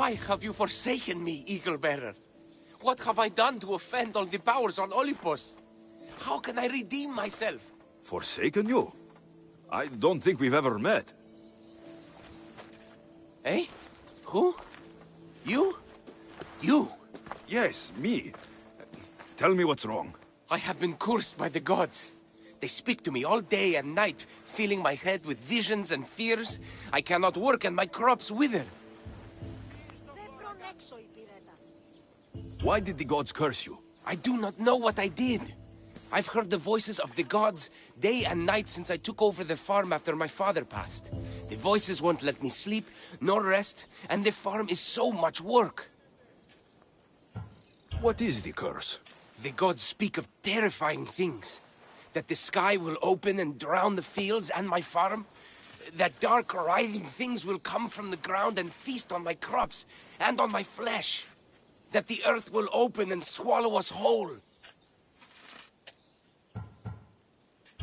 Why have you forsaken me, Eagle-Bearer? What have I done to offend all the powers on Olympus? How can I redeem myself? Forsaken you? I don't think we've ever met. Eh? Who? You? You? Yes, me. Tell me what's wrong. I have been cursed by the gods. They speak to me all day and night, filling my head with visions and fears. I cannot work and my crops wither. Why did the gods curse you? I do not know what I did. I've heard the voices of the gods day and night since I took over the farm after my father passed. The voices won't let me sleep, nor rest, and the farm is so much work. What is the curse? The gods speak of terrifying things. That the sky will open and drown the fields and my farm. That dark, writhing things will come from the ground and feast on my crops and on my flesh. That the earth will open and swallow us whole.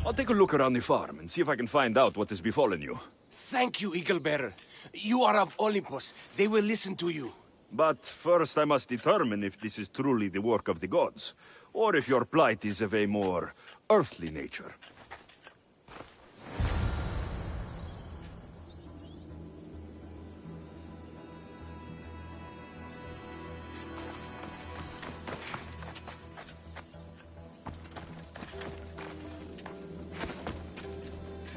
I'll take a look around the farm and see if I can find out what has befallen you. Thank you, Eagle-Bearer. You are of Olympus. They will listen to you. But first I must determine if this is truly the work of the gods, or if your plight is of a more earthly nature.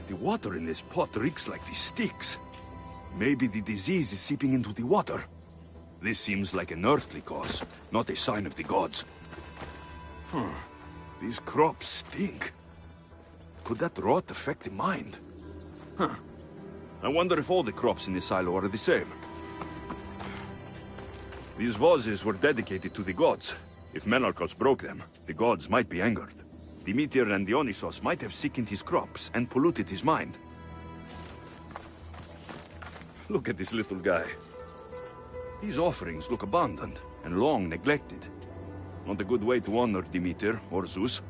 The water in this pot reeks like the sticks. Maybe the disease is seeping into the water. This seems like an earthly cause, not a sign of the gods. These crops stink. Could that rot affect the mind? I wonder if all the crops in the silo are the same. These vases were dedicated to the gods. If Menalcos broke them, the gods might be angered. Demeter and Dionysos might have sickened his crops and polluted his mind. Look at this little guy. These offerings look abandoned and long neglected. Not a good way to honor Demeter or Zeus.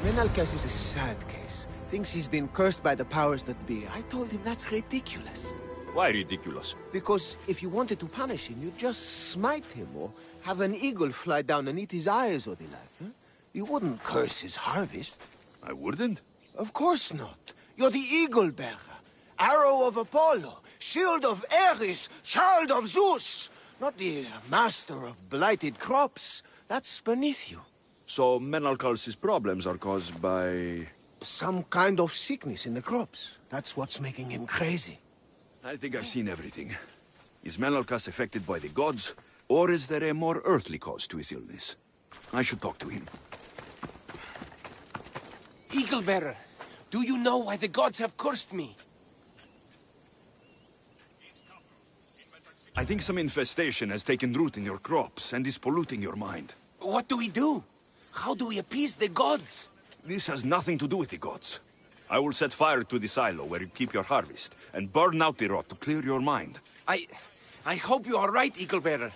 Menalcas is a sad case. Thinks he's been cursed by the powers that be. I told him that's ridiculous. Why ridiculous? Because if you wanted to punish him, you'd just smite him or have an eagle fly down and eat his eyes or the like. Huh? You wouldn't curse his harvest. I wouldn't? Of course not. You're the eagle-bearer. Arrow of Apollo, shield of Ares, child of Zeus. Not the master of blighted crops. That's beneath you. So Menalcos' problems are caused by... Some kind of sickness in the crops. That's what's making him crazy. I think I've seen everything. Is Menalcos affected by the gods, or is there a more earthly cause to his illness? I should talk to him. Eagle-Bearer, do you know why the gods have cursed me? I think some infestation has taken root in your crops and is polluting your mind. What do we do? How do we appease the gods? This has nothing to do with the gods. I will set fire to the silo where you keep your harvest, and burn out the rot to clear your mind. I hope you are right, Eagle-Bearer.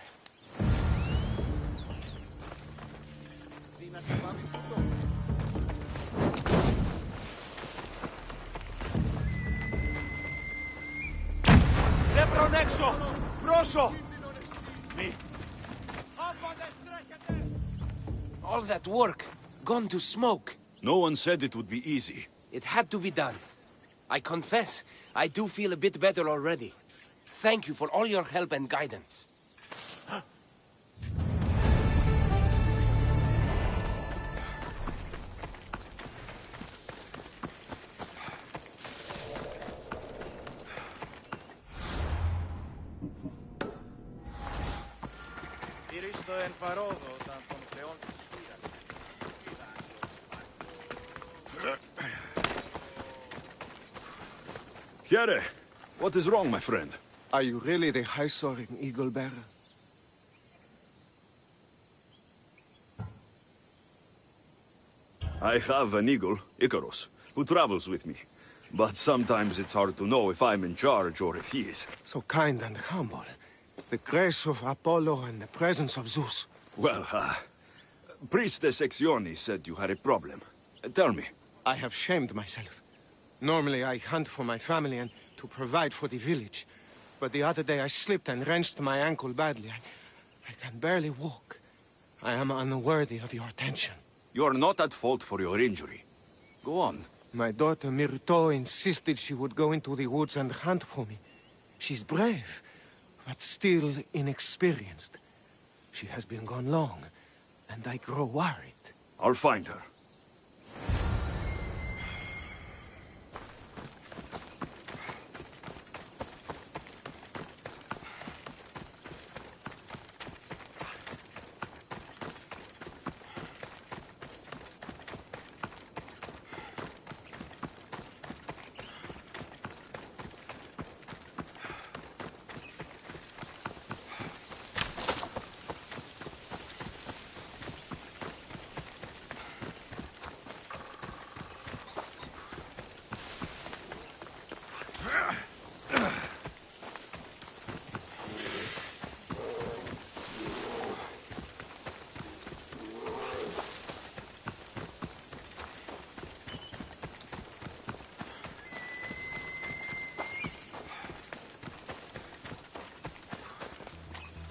All that work, gone to smoke. No one said it would be easy. It had to be done. I confess, I do feel a bit better already. Thank you for all your help and guidance. Chiere, what is wrong, my friend? Are you really the high-soaring eagle-bearer? I have an eagle, Icarus, who travels with me. But sometimes it's hard to know if I'm in charge or if he is. So kind and humble. The grace of Apollo and the presence of Zeus. Well, Priestess Exione said you had a problem. Tell me. I have shamed myself. Normally I hunt for my family and to provide for the village. But the other day I slipped and wrenched my ankle badly. I can barely walk. I am unworthy of your attention. You are not at fault for your injury. Go on. My daughter Myrto insisted she would go into the woods and hunt for me. She's brave, but still inexperienced. She has been gone long, and I grow worried. I'll find her.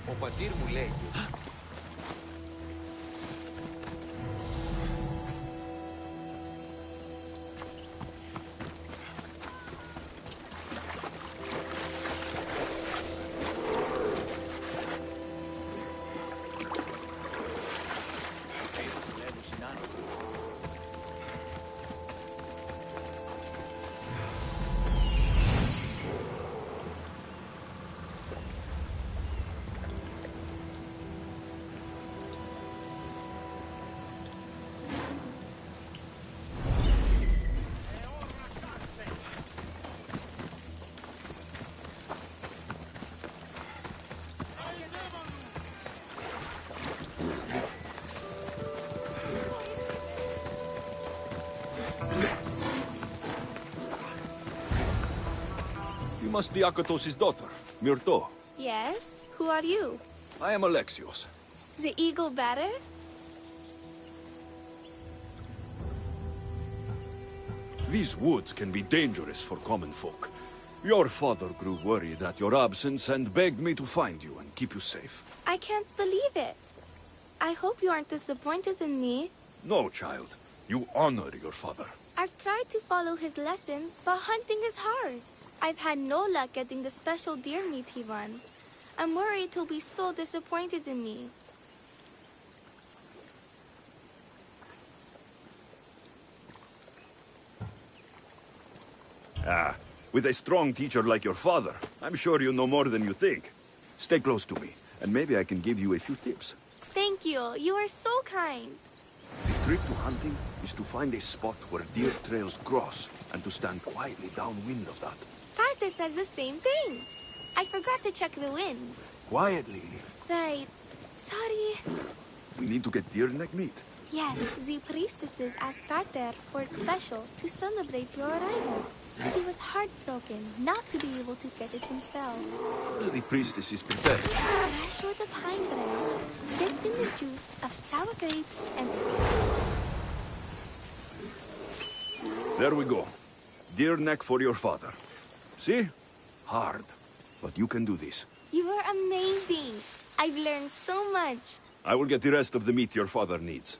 Ο πατήρ μου λέει. You must be Akatos' daughter, Myrto. Yes? Who are you? I am Alexios. The eagle better? These woods can be dangerous for common folk. Your father grew worried at your absence and begged me to find you and keep you safe. I can't believe it. I hope you aren't disappointed in me. No, child. You honor your father. I've tried to follow his lessons, but hunting is hard. I've had no luck getting the special deer meat he wants. I'm worried he'll be so disappointed in me. Ah, with a strong teacher like your father, I'm sure you know more than you think. Stay close to me, and maybe I can give you a few tips. Thank you. You are so kind. The trick to hunting is to find a spot where deer trails cross, and to stand quietly downwind of that. Carter says the same thing. I forgot to check the wind. Quietly. Right. Sorry. We need to get deer neck meat. Yes, the priestesses asked Carter for it special to celebrate your arrival. He was heartbroken not to be able to get it himself. How do the priestesses prepare it? Fresh with a pine branch, dipped in the juice of sour grapes and... There we go. Deer neck for your father. See? Hard. But you can do this. You are amazing. I've learned so much. I will get the rest of the meat your father needs.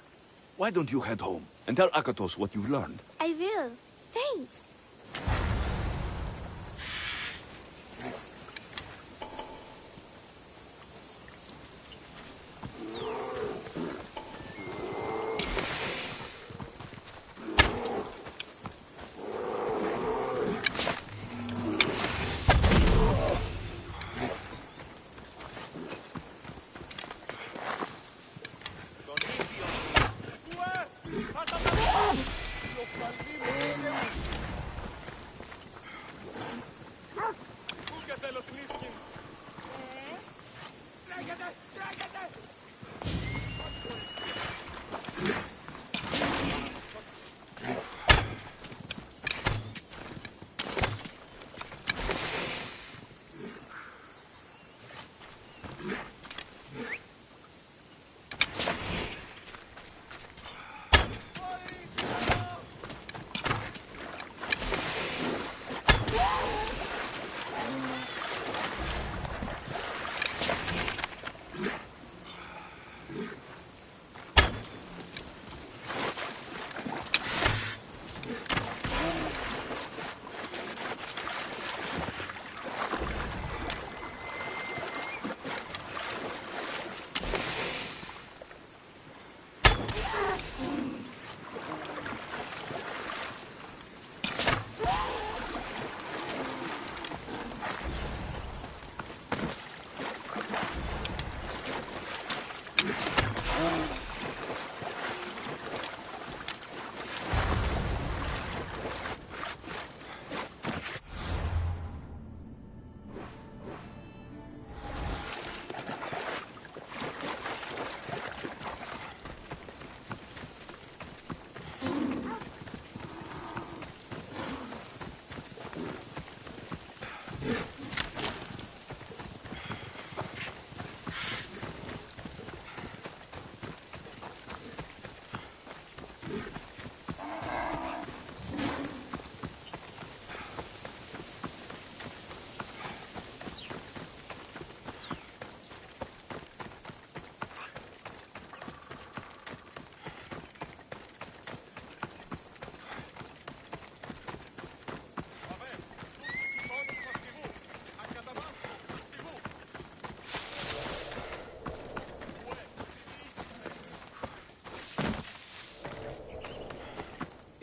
Why don't you head home and tell Akatos what you've learned? I will. Thanks.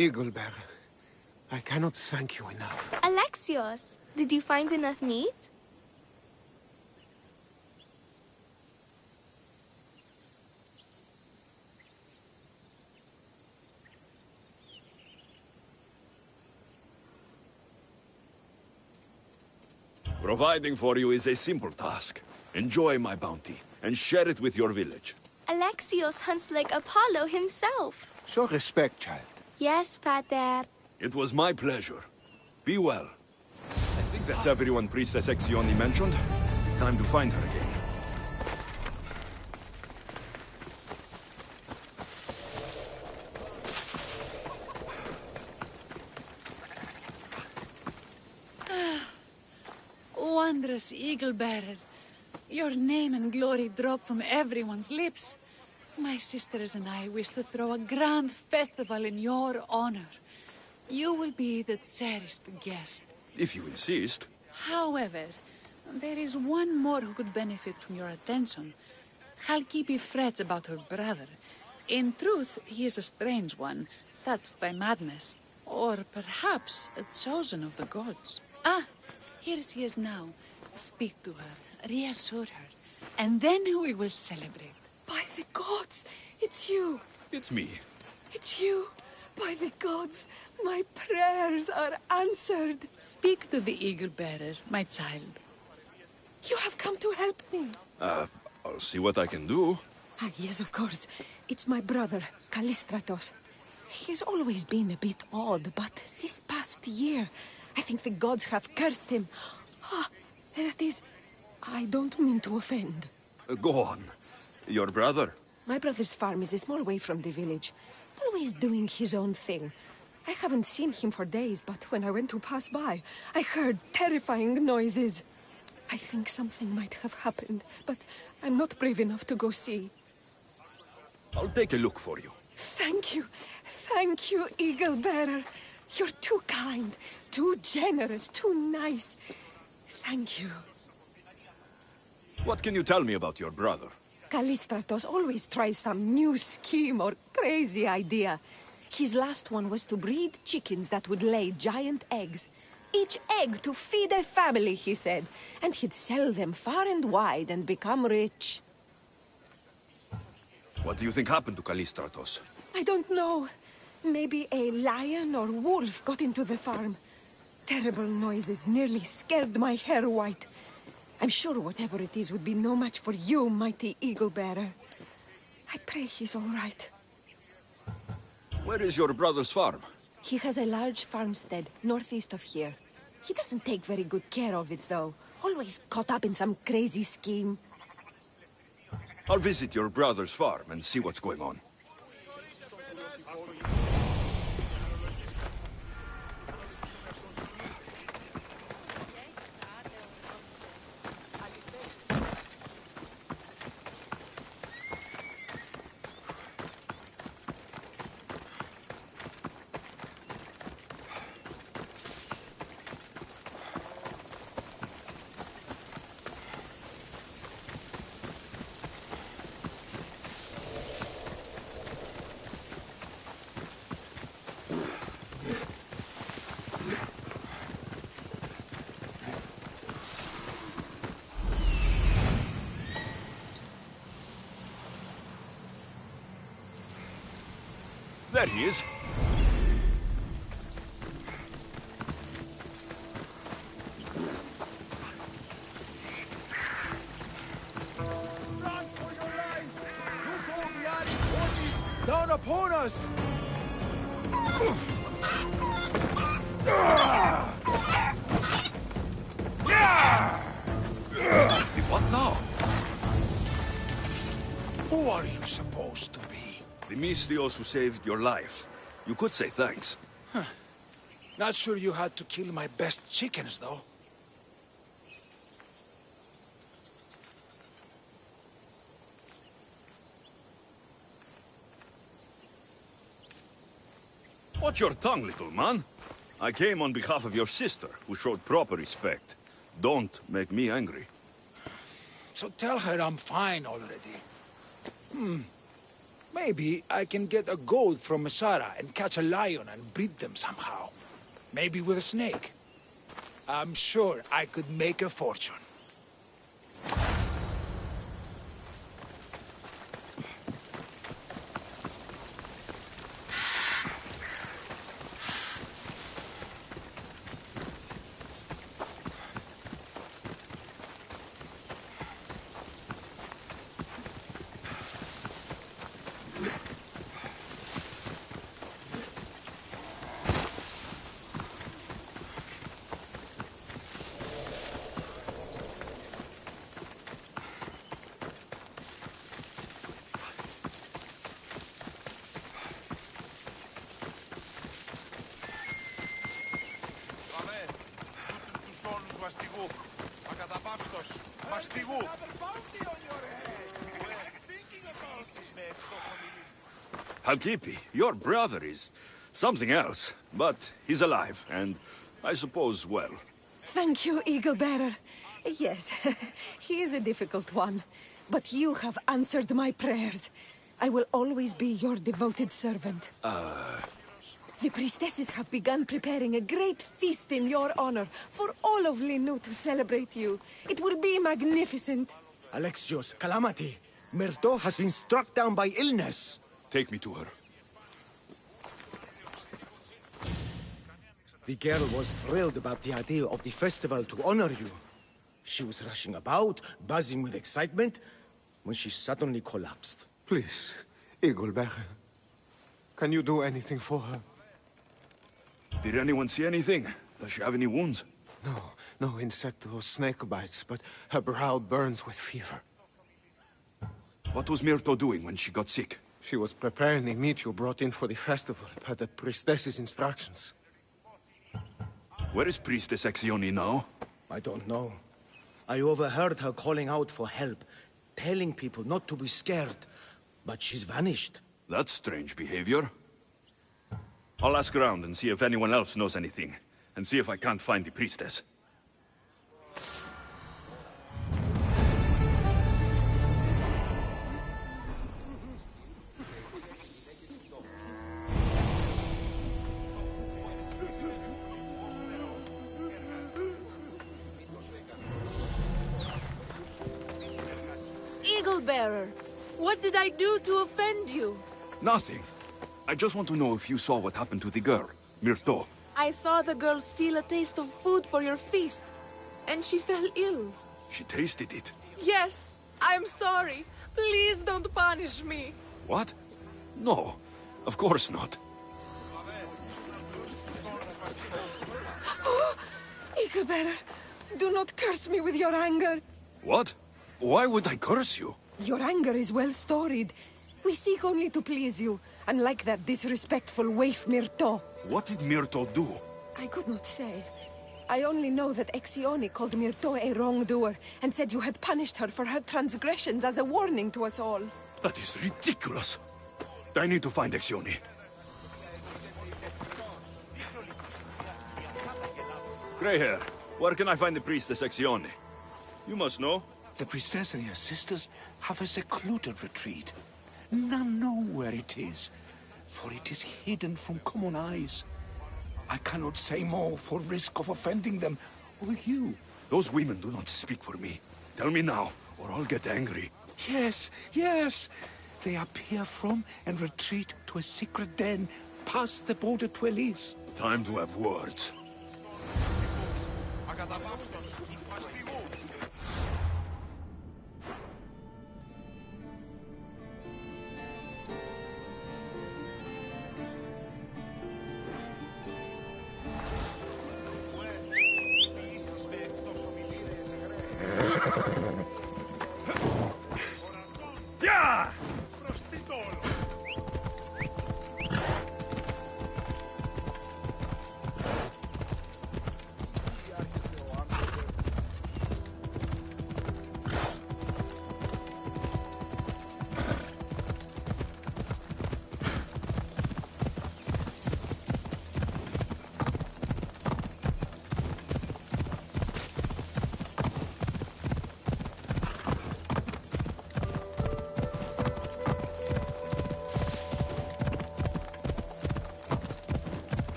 Eaglebearer, I cannot thank you enough. Alexios, did you find enough meat? Providing for you is a simple task. Enjoy my bounty, and share it with your village. Alexios hunts like Apollo himself. Show respect, child. Yes, Pater. It was my pleasure. Be well. I think that's everyone Priestess Exioni mentioned. Time to find her again. Wondrous Eagle-Bearer. Your name and glory drop from everyone's lips. My sisters and I wish to throw a grand festival in your honor. You will be the cherished guest. If you insist. However, there is one more who could benefit from your attention. Halkipi frets about her brother. In truth, he is a strange one, touched by madness. Or perhaps a chosen of the gods. Ah, here she is now. Speak to her, reassure her, and then we will celebrate. By the gods, it's you. It's me. It's you. By the gods, my prayers are answered. Speak to the Eagle-Bearer, my child. You have come to help me. I'll see what I can do. Ah, yes, of course. It's my brother, Callistratos. He's always been a bit odd, but this past year, I think the gods have cursed him. Ah, that is, I don't mean to offend. Go on. Your brother? My brother's farm is a small way from the village. Always doing his own thing. I haven't seen him for days, but when I went to pass by, I heard terrifying noises. I think something might have happened, but I'm not brave enough to go see. I'll take a look for you. Thank you. Thank you, Eagle-Bearer. You're too kind, too generous, too nice. Thank you. What can you tell me about your brother? Callistratos always tries some new scheme or crazy idea. His last one was to breed chickens that would lay giant eggs. Each egg to feed a family, he said. And he'd sell them far and wide and become rich. What do you think happened to Callistratos? I don't know. Maybe a lion or wolf got into the farm. Terrible noises nearly scared my hair white. I'm sure whatever it is would be no match for you, mighty Eagle-Bearer. I pray he's all right. Where is your brother's farm? He has a large farmstead northeast of here. He doesn't take very good care of it, though. Always caught up in some crazy scheme. I'll visit your brother's farm and see what's going on. There he is. Run for your life! Look over the alley, down upon us! What now? Who are you supposed to be? The Mystios who saved your life. You could say thanks. Not sure you had to kill my best chickens, though. Watch your tongue, little man. I came on behalf of your sister, who showed proper respect. Don't make me angry. So tell her I'm fine already. Maybe I can get a gold from Masara and catch a lion and breed them somehow. Maybe with a snake. I'm sure I could make a fortune. Halkipi, your brother is something else, but he's alive, and I suppose well. Thank you, Eagle Bearer. Yes, he is a difficult one, but you have answered my prayers. I will always be your devoted servant. The priestesses have begun preparing a great feast in your honor for all of Linu to celebrate you. It will be magnificent. Alexios, calamity. Myrto has been struck down by illness. Take me to her. The girl was thrilled about the idea of the festival to honor you. She was rushing about, buzzing with excitement, when she suddenly collapsed. Please, Eagle Bearer. Can you do anything for her? Did anyone see anything? Does she have any wounds? No insect or snake bites, but her brow burns with fever. What was Myrto doing when she got sick? She was preparing the meat you brought in for the festival, per the priestess's instructions. Where is Priestess Exioni now? I don't know. I overheard her calling out for help, telling people not to be scared, but she's vanished. That's strange behavior. I'll ask around and see if anyone else knows anything, and see if I can't find the priestess. Eagle Bearer, what did I do to offend you? Nothing. I just want to know if you saw what happened to the girl, Myrto. I saw the girl steal a taste of food for your feast, and she fell ill. She tasted it. Yes, I'm sorry. Please don't punish me. What? No, of course not. Eagle Bearer, do not curse me with your anger. What? Why would I curse you? Your anger is well storied. We seek only to please you, unlike that disrespectful waif Myrto. What did Myrto do? I could not say. I only know that Exioni called Myrto a wrongdoer, and said you had punished her for her transgressions as a warning to us all. That is ridiculous. I need to find Exioni. Greyhair, where can I find the priestess Exioni? You must know. The priestess and her sisters have a secluded retreat. None know where it is, for it is hidden from common eyes. I cannot say more for risk of offending them or you. Those women do not speak for me. Tell me now, or I'll get angry. Yes, yes. they appear from and retreat to a secret den past the border to Elise. Time to have words.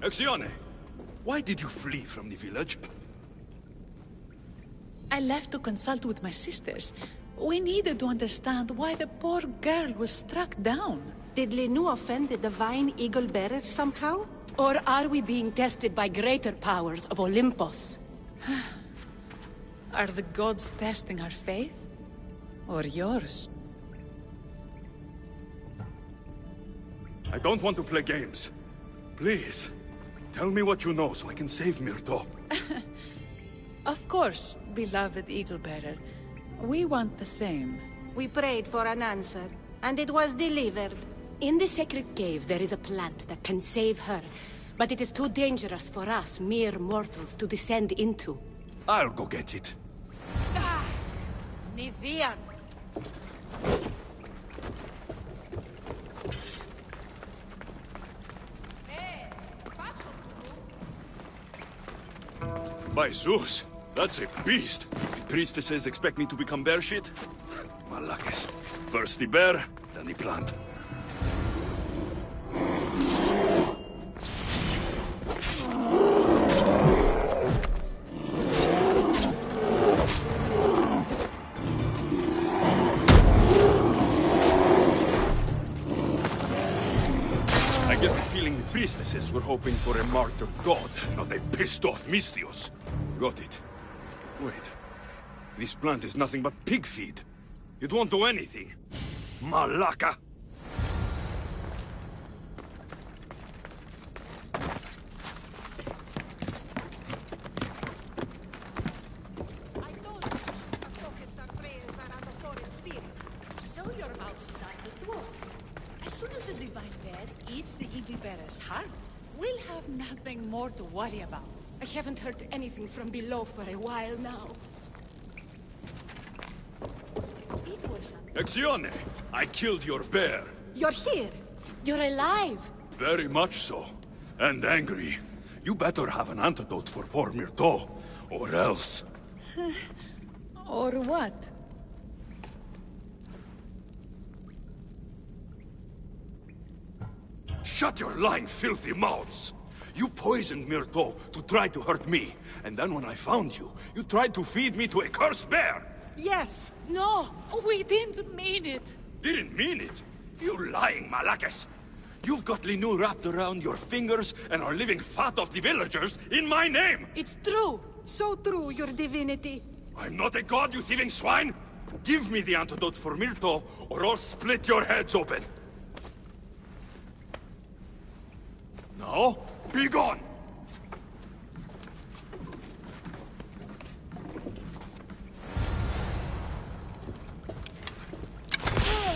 Exione, why did you flee from the village? I left to consult with my sisters. We needed to understand why the poor girl was struck down. Did Lenu offend the divine eagle bearer somehow? Or are we being tested by greater powers of Olympus? Are the gods testing our faith? Or yours? I don't want to play games. Please, tell me what you know so I can save Myrto. Of course, beloved eagle bearer. We want the same. We prayed for an answer, and it was delivered. In the sacred cave, there is a plant that can save her. But it is too dangerous for us, mere mortals, to descend into. I'll go get it. Nivian! By Zeus, that's a beast. The priestesses expect me to become bear shit? Malakes. First the bear, then the plant. I get the feeling the priestesses were hoping for a martyred god, not a pissed-off Mystios. Got it. Wait. This plant is nothing but pig feed. It won't do anything. Malaka! So you're outside the door. As soon as the divine bear eats the evil bearer's heart, we'll have nothing more to worry about. I haven't heard anything from below for a while now. Exione! I killed your bear. You're here. You're alive. Very much so. And angry. You better have an antidote for poor Myrto, or else. Or what? Shut your lying, filthy mouths! You poisoned Myrto to try to hurt me, and then when I found you, you tried to feed me to a cursed bear! Yes. No, we didn't mean it. Didn't mean it? You lying Malakes! You've got Linu wrapped around your fingers and are living fat off the villagers in my name! It's true! So true, your divinity. I'm not a god, you thieving swine! Give me the antidote for Myrto, or I'll split your heads open! Now, be gone!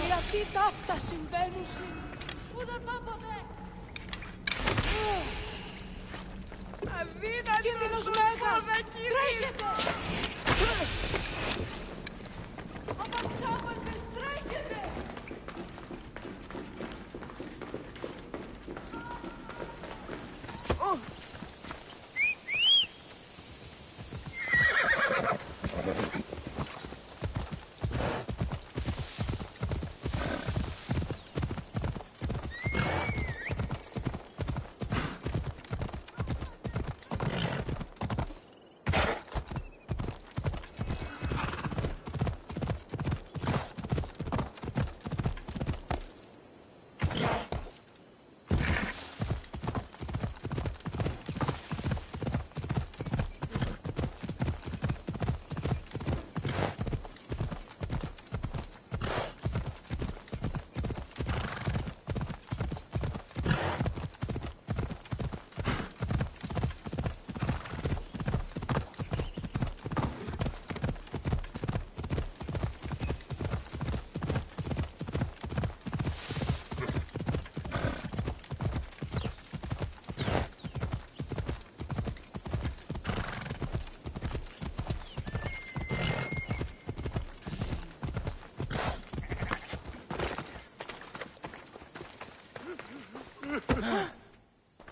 Γιατί τα αυτά συμβαίνουν. Κίνδυνος μέγας! Τρέχετε! Απαξάπαντες, τρέχετε!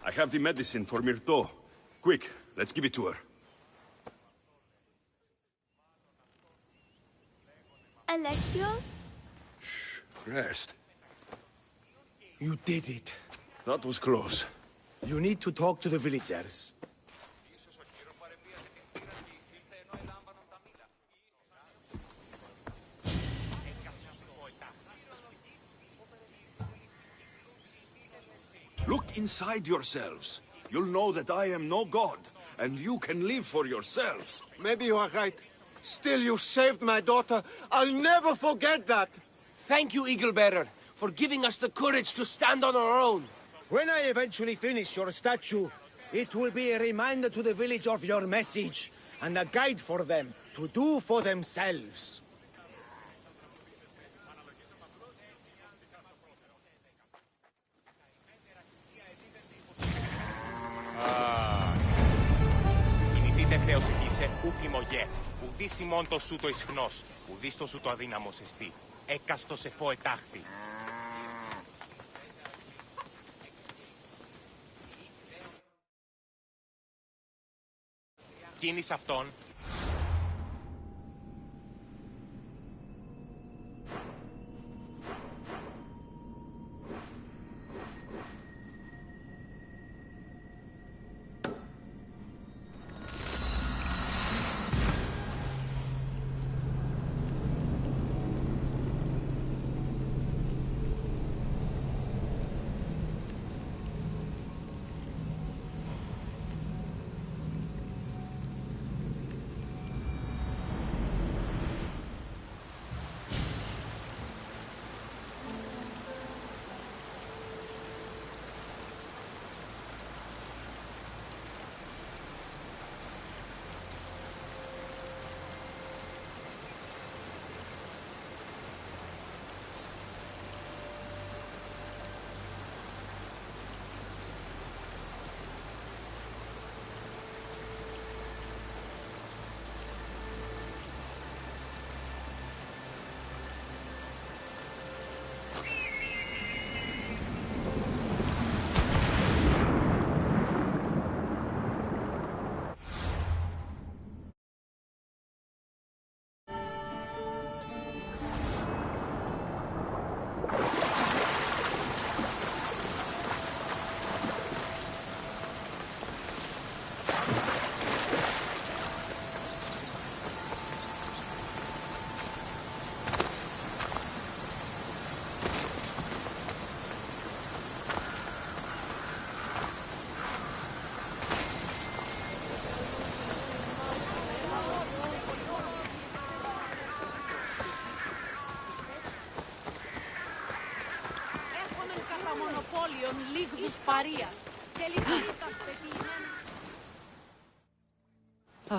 I have the medicine for Myrto. Quick, let's give it to her. Alexios? Shh, rest. You did it. That was close. You need to talk to the villagers. Look inside yourselves. You'll know that I am no god, and you can live for yourselves. Maybe you are right. Still, you saved my daughter. I'll never forget that. Thank you, Eagle Bearer, for giving us the courage to stand on our own. When I eventually finish your statue, it will be a reminder to the village of your message, and a guide for them to do for themselves. Κινηθείτε θέως εκείσε, ου πλημωγέ. Ουδείς ημών το σου το ισχνός, ουδείς το σου το αδύναμος εστί. Έκαστος εφό ετάχθη. Κίνης αυτόν.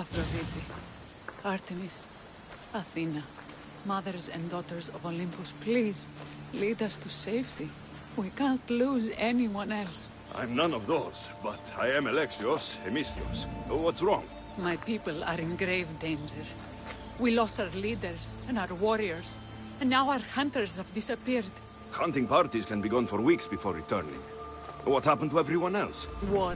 Aphrodite, Artemis, Athena, mothers and daughters of Olympus, please lead us to safety. We can't lose anyone else. I'm none of those, but I am Alexios, Hemistios. What's wrong? My people are in grave danger. We lost our leaders and our warriors, and now our hunters have disappeared. Hunting parties can be gone for weeks before returning. What happened to everyone else? War.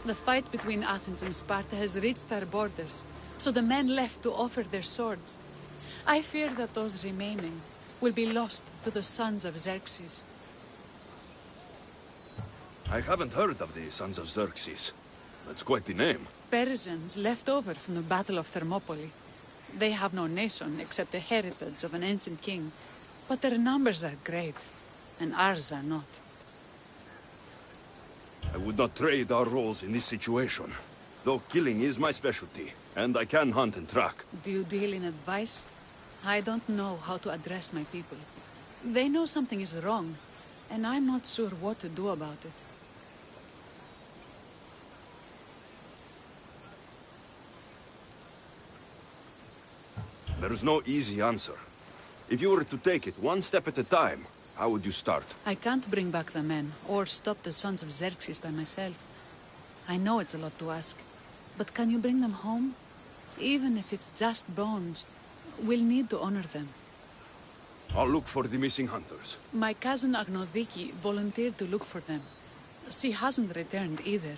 The fight between Athens and Sparta has reached our borders, so the men left to offer their swords. I fear that those remaining will be lost to the sons of Xerxes. I haven't heard of the Sons of Xerxes. That's quite the name. Persians left over from the Battle of Thermopylae. They have no nation except the heritage of an ancient king, but their numbers are great, and ours are not. I would not trade our roles in this situation, though killing is my specialty, and I can hunt and track. Do you deal in advice? I don't know how to address my people. They know something is wrong, and I'm not sure what to do about it. There is no easy answer. If you were to take it one step at a time, how would you start? I can't bring back the men, or stop the sons of Xerxes by myself. I know it's a lot to ask, but can you bring them home? Even if it's just bones, we'll need to honor them. I'll look for the missing hunters. My cousin Agnodiki volunteered to look for them. She hasn't returned either.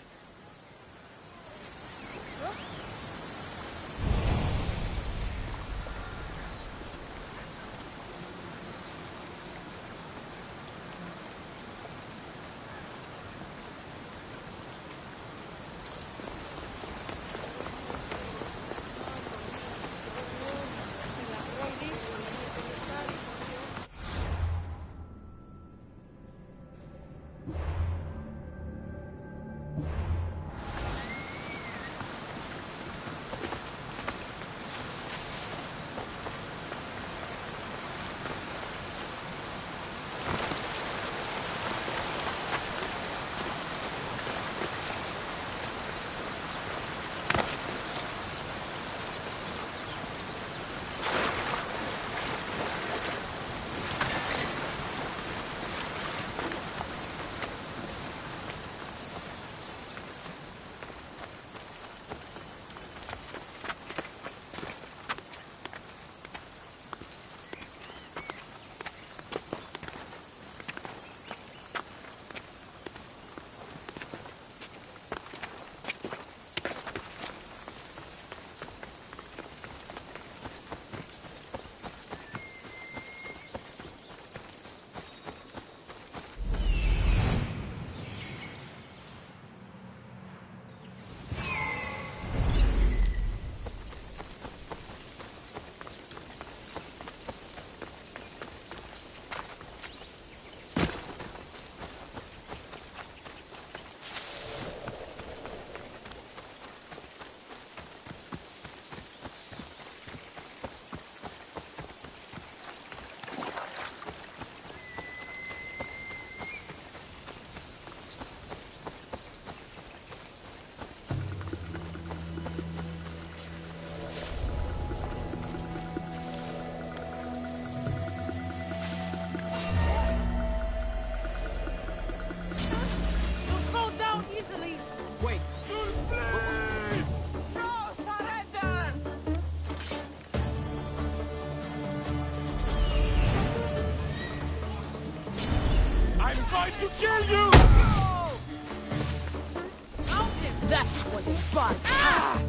That was a bad time.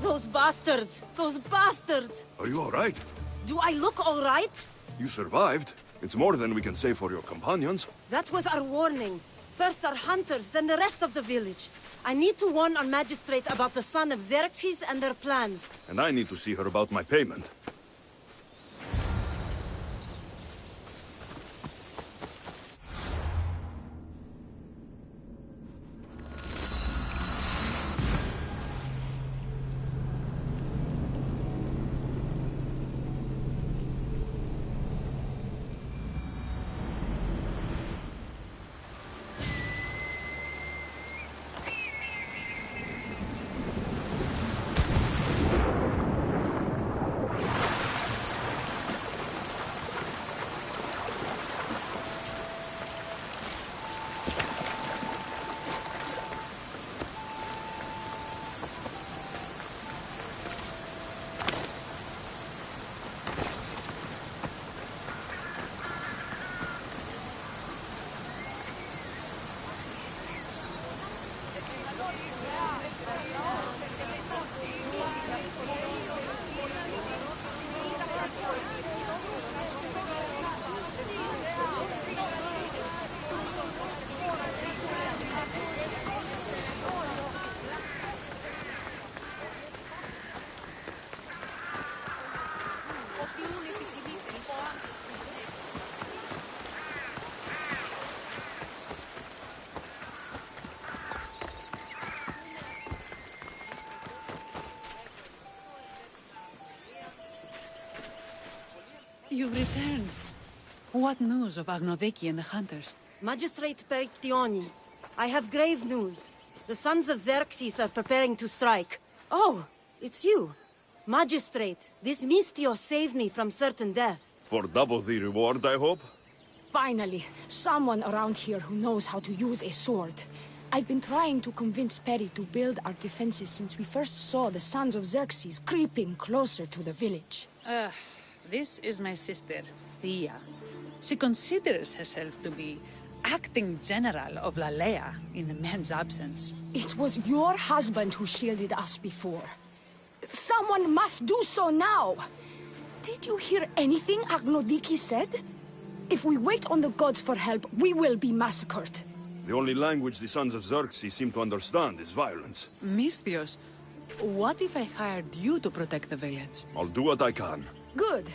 Those bastards! Those bastards! Are you all right? Do I look all right? You survived. It's more than we can say for your companions. That was our warning. First our hunters, then the rest of the village. I need to warn our magistrate about the son of Xerxes and their plans. And I need to see her about my payment. You've returned. What news of Agnodeki and the hunters? Magistrate Perictioni, I have grave news. The sons of Xerxes are preparing to strike. Oh, it's you. Magistrate, this Mistio saved me from certain death. For double the reward, I hope? Finally, someone around here who knows how to use a sword. I've been trying to convince Perry to build our defenses since we first saw the sons of Xerxes creeping closer to the village. This is my sister, Thea. She considers herself to be acting general of Lalea in the man's absence. It was your husband who shielded us before. Someone must do so now! Did you hear anything Agnodiki said? If we wait on the gods for help, we will be massacred. The only language the sons of Xerxes seem to understand is violence. Misthios, what if I hired you to protect the village? I'll do what I can. Good.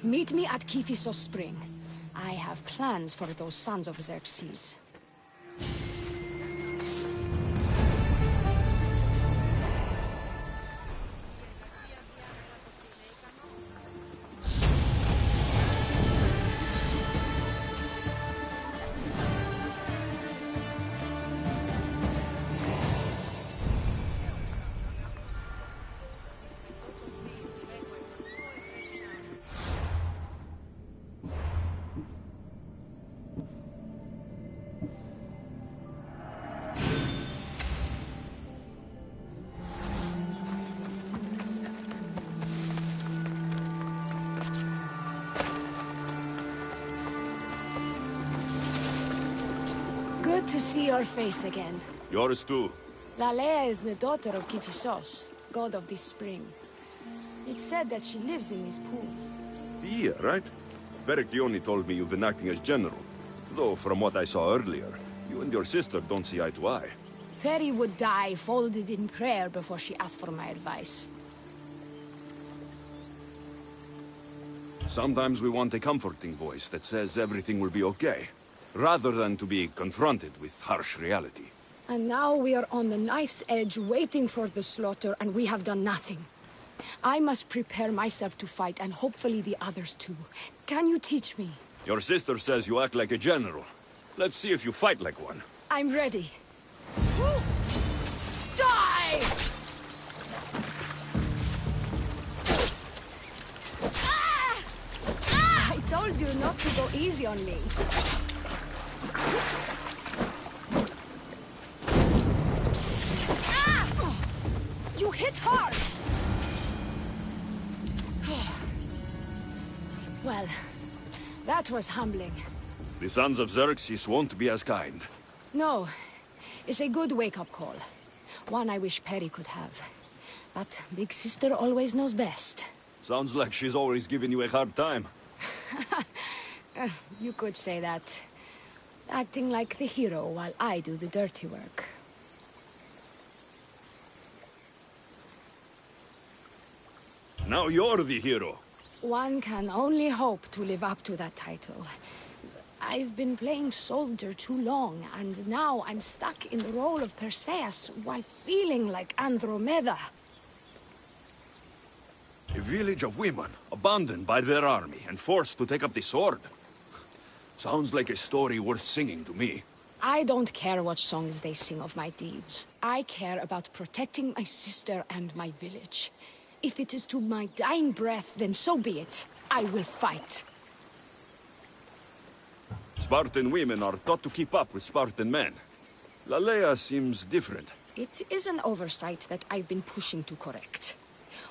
Meet me at Kiphisos Spring. I have plans for those sons of Xerxes. Good to see your face again. Yours too. Lalea is the daughter of Kiphisos, god of this spring. It's said that she lives in these pools. Thea, right? Perictioni told me you've been acting as general. Though, from what I saw earlier, you and your sister don't see eye to eye. Perry would die folded in prayer before she asked for my advice. Sometimes we want a comforting voice that says everything will be okay, rather than to be confronted with harsh reality. And now we are on the knife's edge waiting for the slaughter, and we have done nothing. I must prepare myself to fight, and hopefully the others too. Can you teach me? Your sister says you act like a general. Let's see if you fight like one. I'm ready. Die! I told you not to go easy on me. You hit hard! Well, that was humbling. The sons of Xerxes won't be as kind. No, it's a good wake-up call. One I wish Perry could have. But Big Sister always knows best. Sounds like she's always giving you a hard time. You could say that. Acting like the hero while I do the dirty work. Now you're the hero. One can only hope to live up to that title. I've been playing soldier too long, and now I'm stuck in the role of Perseus while feeling like Andromeda. A village of women, abandoned by their army and forced to take up the sword. Sounds like a story worth singing to me. I don't care what songs they sing of my deeds. I care about protecting my sister and my village. If it is to my dying breath, then so be it. I will fight. Spartan women are taught to keep up with Spartan men. Lalea seems different. It is an oversight that I've been pushing to correct.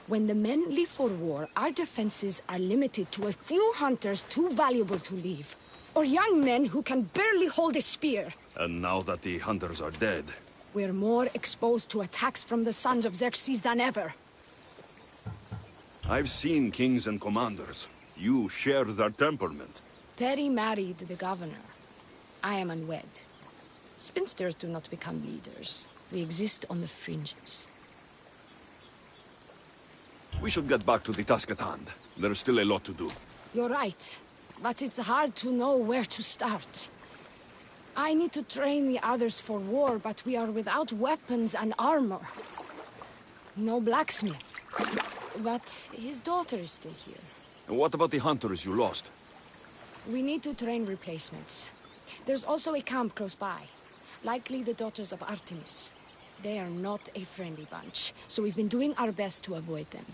When the men leave for war, our defenses are limited to a few hunters too valuable to leave. Or young men who can barely hold a spear. And now that the hunters are dead... We're more exposed to attacks from the sons of Xerxes than ever. I've seen kings and commanders. You share their temperament. Perry married the governor. I am unwed. Spinsters do not become leaders. We exist on the fringes. We should get back to the task at hand. There's still a lot to do. You're right, but it's hard to know where to start. I need to train the others for war, but we are without weapons and armor. No blacksmith. But his daughter is still here. And what about the hunters you lost? We need to train replacements. There's also a camp close by. Likely the daughters of Artemis. They are not a friendly bunch, so we've been doing our best to avoid them.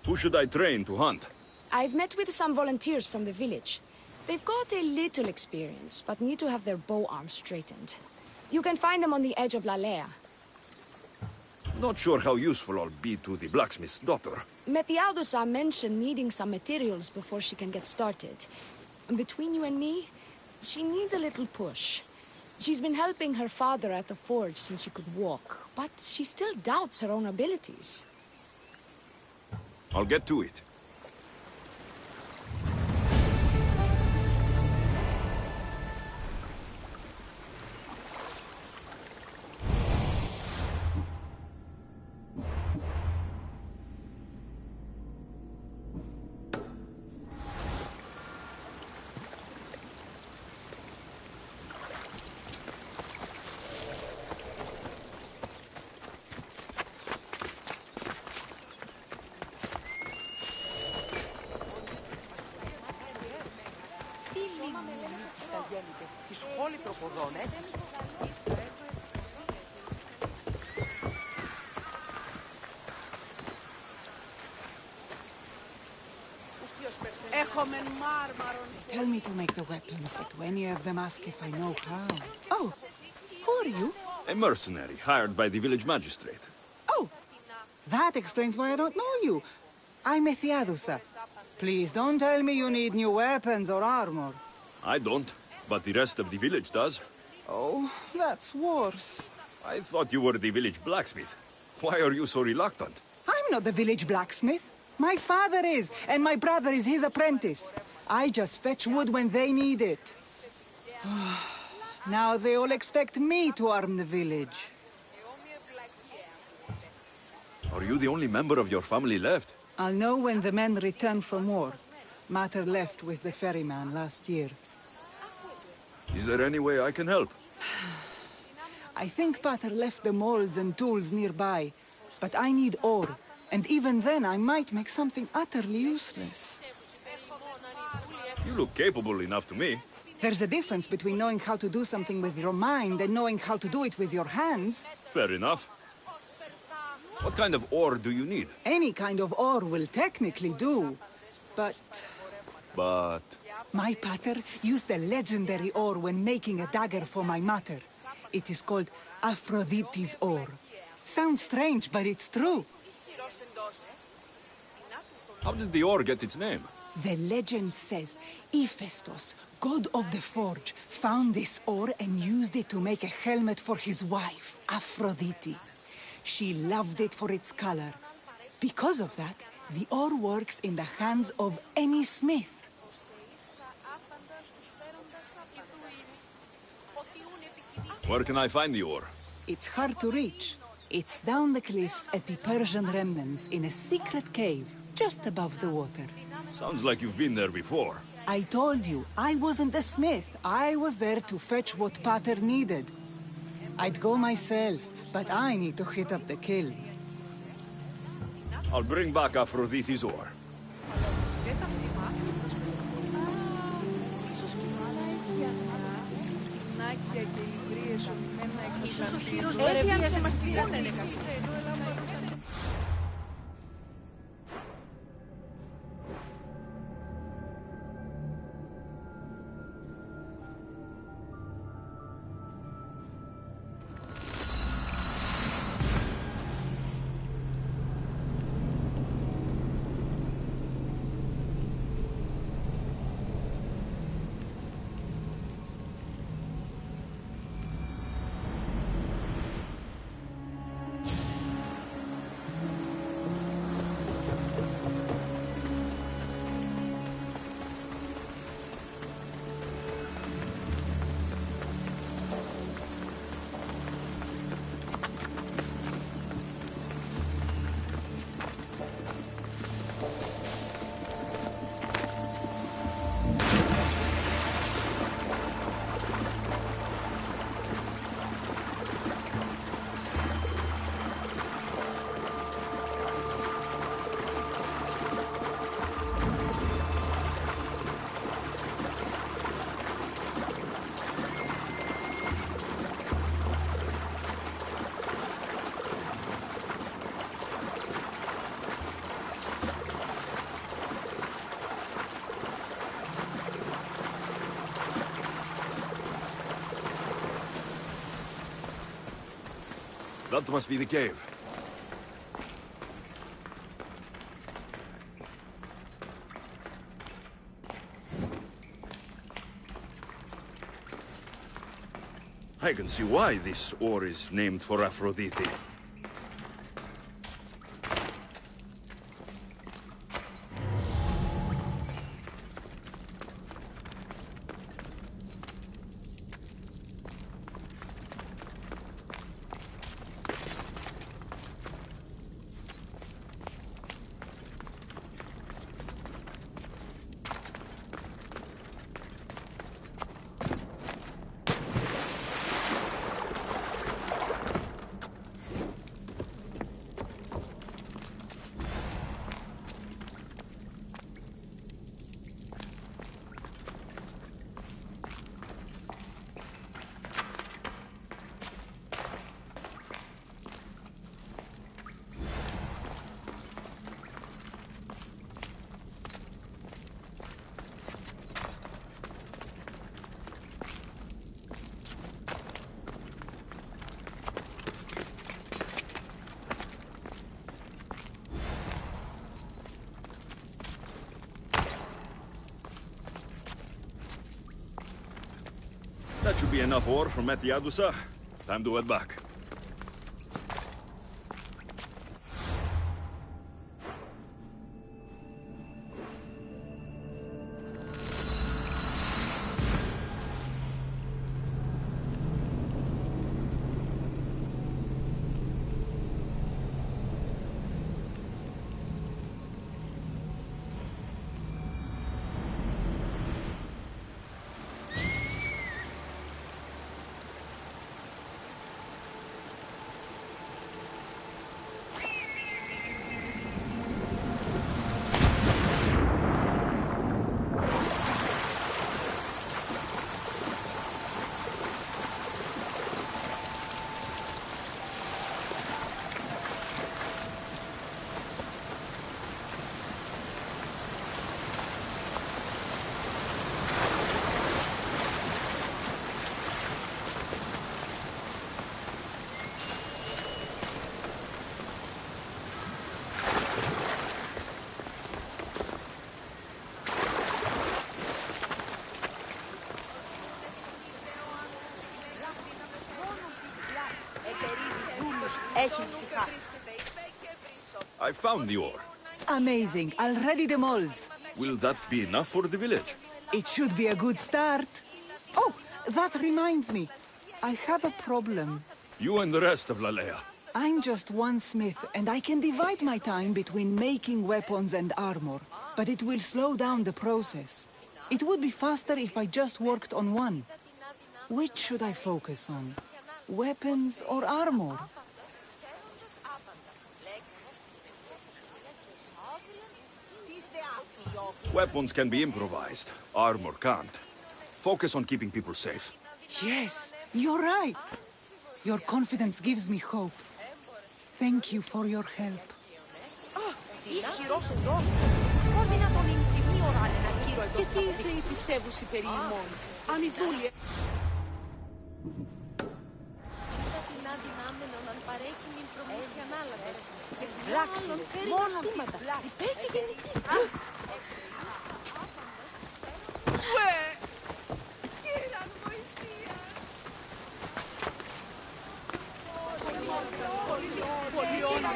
Who should I train to hunt? I've met with some volunteers from the village. They've got a little experience, but need to have their bow arms straightened. You can find them on the edge of Lalea. Not sure how useful I'll be to the blacksmith's daughter. Methiadusa mentioned needing some materials before she can get started. Between you and me, she needs a little push. She's been helping her father at the forge since she could walk, but she still doubts her own abilities. I'll get to it. Tell me to make the weapons, but when you have them, ask if I know how. Oh, who are you? A mercenary hired by the village magistrate. Oh, that explains why I don't know you. I'm Methiadusa. Please don't tell me you need new weapons or armor. I don't, but the rest of the village does. Oh, that's worse. I thought you were the village blacksmith. Why are you so reluctant? I'm not the village blacksmith. My father is, and my brother is his apprentice. I just fetch wood when they need it. Now they all expect me to arm the village. Are you the only member of your family left? I'll know when the men return from war. Mater left with the ferryman last year. Is there any way I can help? I think Pater left the molds and tools nearby, but I need ore, and even then I might make something utterly useless. You look capable enough to me. There's a difference between knowing how to do something with your mind and knowing how to do it with your hands. Fair enough. What kind of ore do you need? Any kind of ore will technically do, but... My pater used a legendary ore when making a dagger for my mater. It is called Aphrodite's ore. Sounds strange, but it's true. How did the ore get its name? The legend says Hephaestus, god of the forge, found this ore and used it to make a helmet for his wife, Aphrodite. She loved it for its color. Because of that, the ore works in the hands of any smith. Where can I find the ore? It's hard to reach. It's down the cliffs at the Persian remnants in a secret cave, just above the water. Sounds like you've been there before. I told you, I wasn't the smith. I was there to fetch what Pater needed. I'd go myself, but I need to hit up the kiln. I'll bring back Aphrodite's ore. That must be the cave. I can see why this ore is named for Aphrodite. That should be enough ore from Methiadusa. Time to head back. I found the ore. Amazing. I'll ready the molds. Will that be enough for the village? It should be a good start. Oh, that reminds me. I have a problem. You and the rest of Lalea. I'm just one smith, and I can divide my time between making weapons and armor, but it will slow down the process. It would be faster if I just worked on one. Which should I focus on? Weapons or armor? Weapons can be improvised. Armor can't. Focus on keeping people safe. Yes, you're right. Your confidence gives me hope. Thank you for your help. Και τι οι θεοί πιστεύουν περί ημών, αν οι δούλοι... Βλάξη, μόνο της βλάξης. Πολύ όνομα.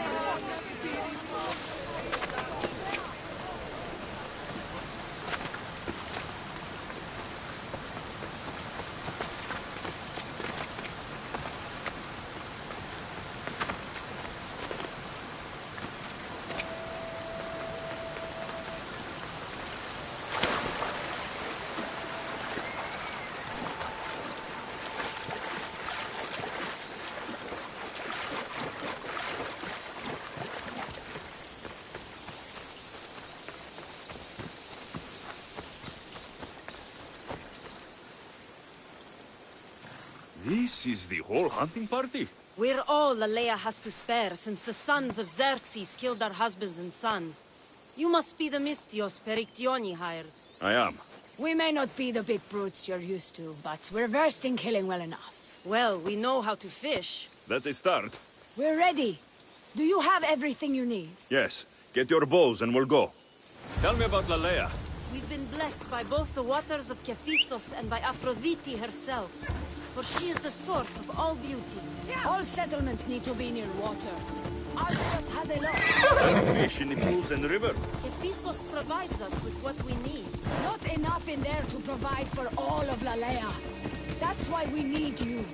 This is the whole hunting party? We're all Lalea has to spare since the sons of Xerxes killed our husbands and sons. You must be the Mistios Perictioni hired. I am. We may not be the big brutes you're used to, but we're versed in killing well enough. Well, we know how to fish. That's a start. We're ready. Do you have everything you need? Yes. Get your bows and we'll go. Tell me about Lalea. We've been blessed by both the waters of Kephistos and by Aphrodite herself. For she is the source of all beauty. All settlements need to be near water. Ours just has a lot. And fish in the pools and the river. Kephistos provides us with what we need. Not enough in there to provide for all of Lalea. That's why we need you.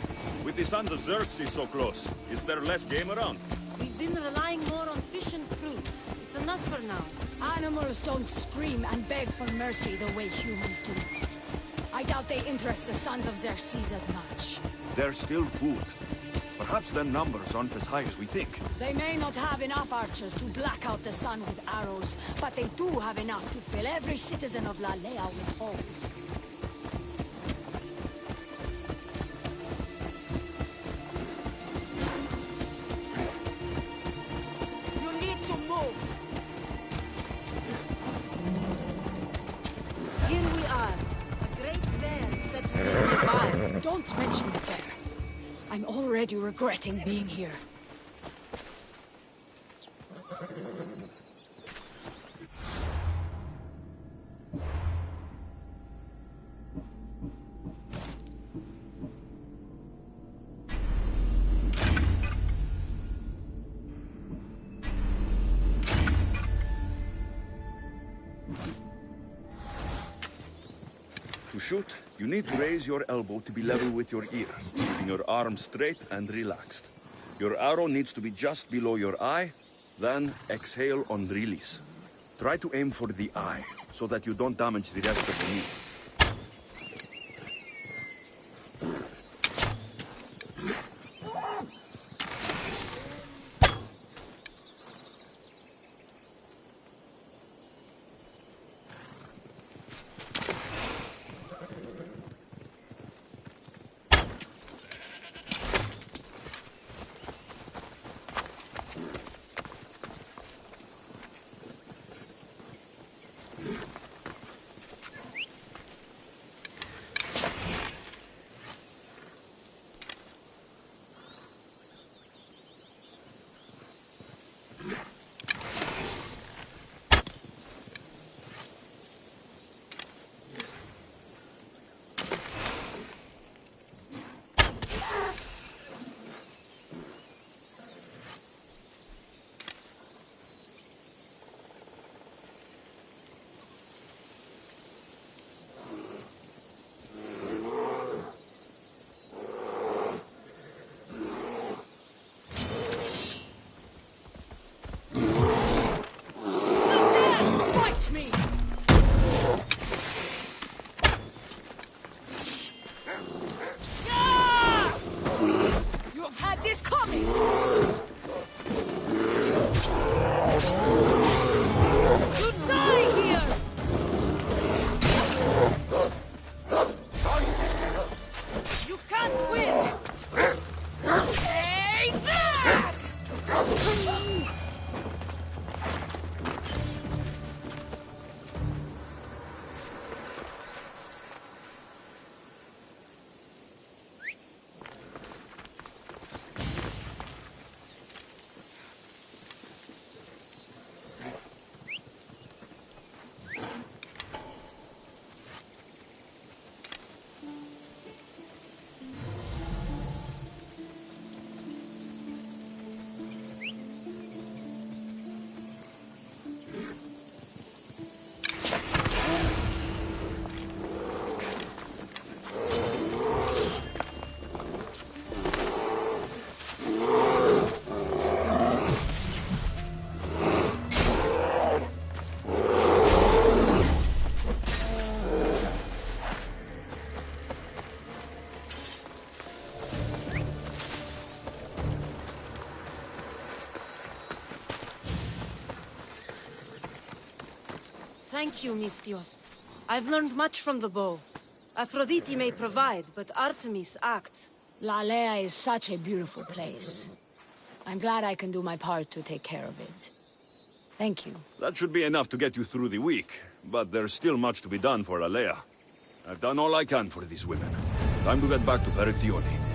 With the sons of Xerxes so close, is there less game around? We've been relying more on fish and fruit. It's enough for now. Animals don't scream and beg for mercy the way humans do. I doubt they interest the sons of Xerxes as much. There's still food. Perhaps their numbers aren't as high as we think. They may not have enough archers to black out the sun with arrows, but they do have enough to fill every citizen of Lalea with holes. You need to move. Here we are. A great fair set to be nearby. Don't mention the fair. I'm already regretting being here. To shoot, you need to raise your elbow to be level with your ear, keeping your arm straight and relaxed. Your arrow needs to be just below your eye, then exhale on release. Try to aim for the eye, so that you don't damage the rest of the knee. Thank you, Mistios. I've learned much from the bow. Aphrodite may provide, but Artemis acts. Lalea is such a beautiful place. I'm glad I can do my part to take care of it. Thank you. That should be enough to get you through the week, but there's still much to be done for Alea. I've done all I can for these women. Time to get back to Perictione.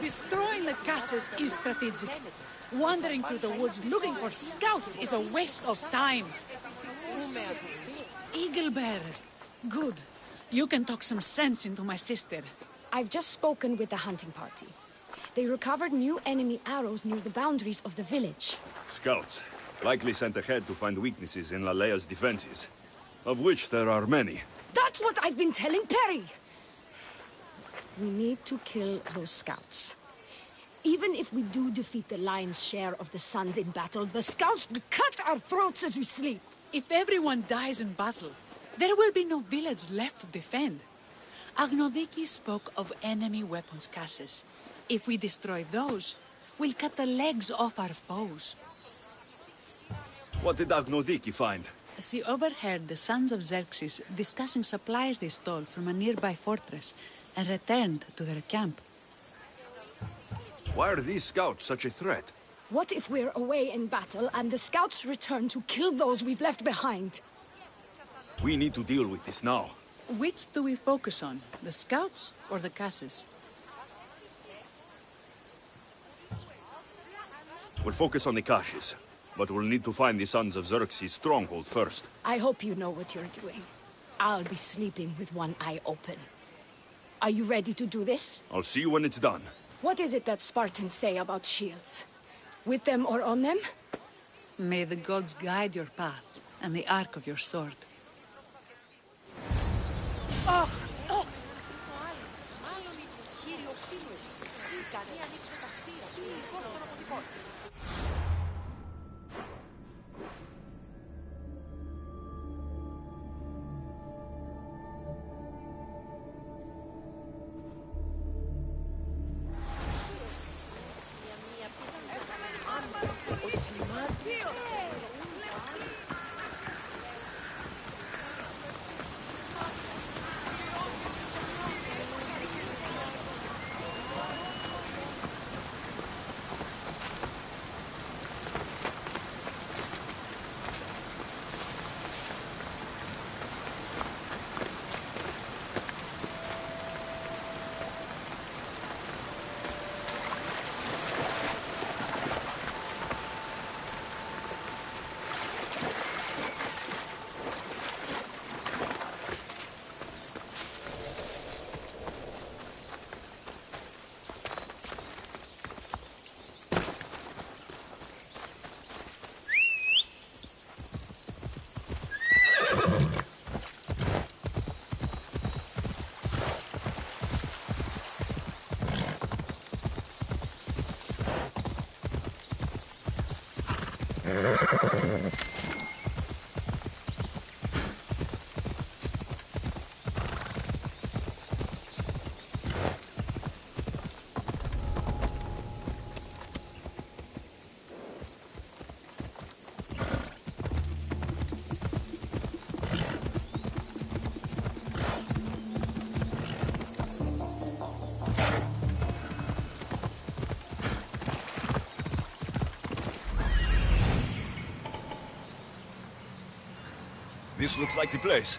Destroying the castles is strategic. Wandering through the woods looking for scouts is a waste of time. Eaglebearer. Good. You can talk some sense into my sister. I've just spoken with the hunting party. They recovered new enemy arrows near the boundaries of the village. Scouts. Likely sent ahead to find weaknesses in Lalea's defenses. Of which there are many. That's what I've been telling Perry! We need to kill those scouts. Even if we do defeat the lion's share of the Suns in battle, the scouts will cut our throats as we sleep. If everyone dies in battle, there will be no village left to defend. Agnodiki spoke of enemy weapons caches. If we destroy those, we'll cut the legs off our foes. What did Agnodiki find? She overheard the sons of Xerxes discussing supplies they stole from a nearby fortress and returned to their camp. Why are these scouts such a threat? What if we're away in battle and the scouts return to kill those we've left behind? We need to deal with this now. Which do we focus on? The scouts or the caches? We'll focus on the caches, but we'll need to find the sons of Xerxes' stronghold first. I hope you know what you're doing. I'll be sleeping with one eye open. Are you ready to do this? I'll see you when it's done. What is it that Spartans say about shields? With them or on them? May the gods guide your path and the arc of your sword. Oh! Oh! This looks like the place.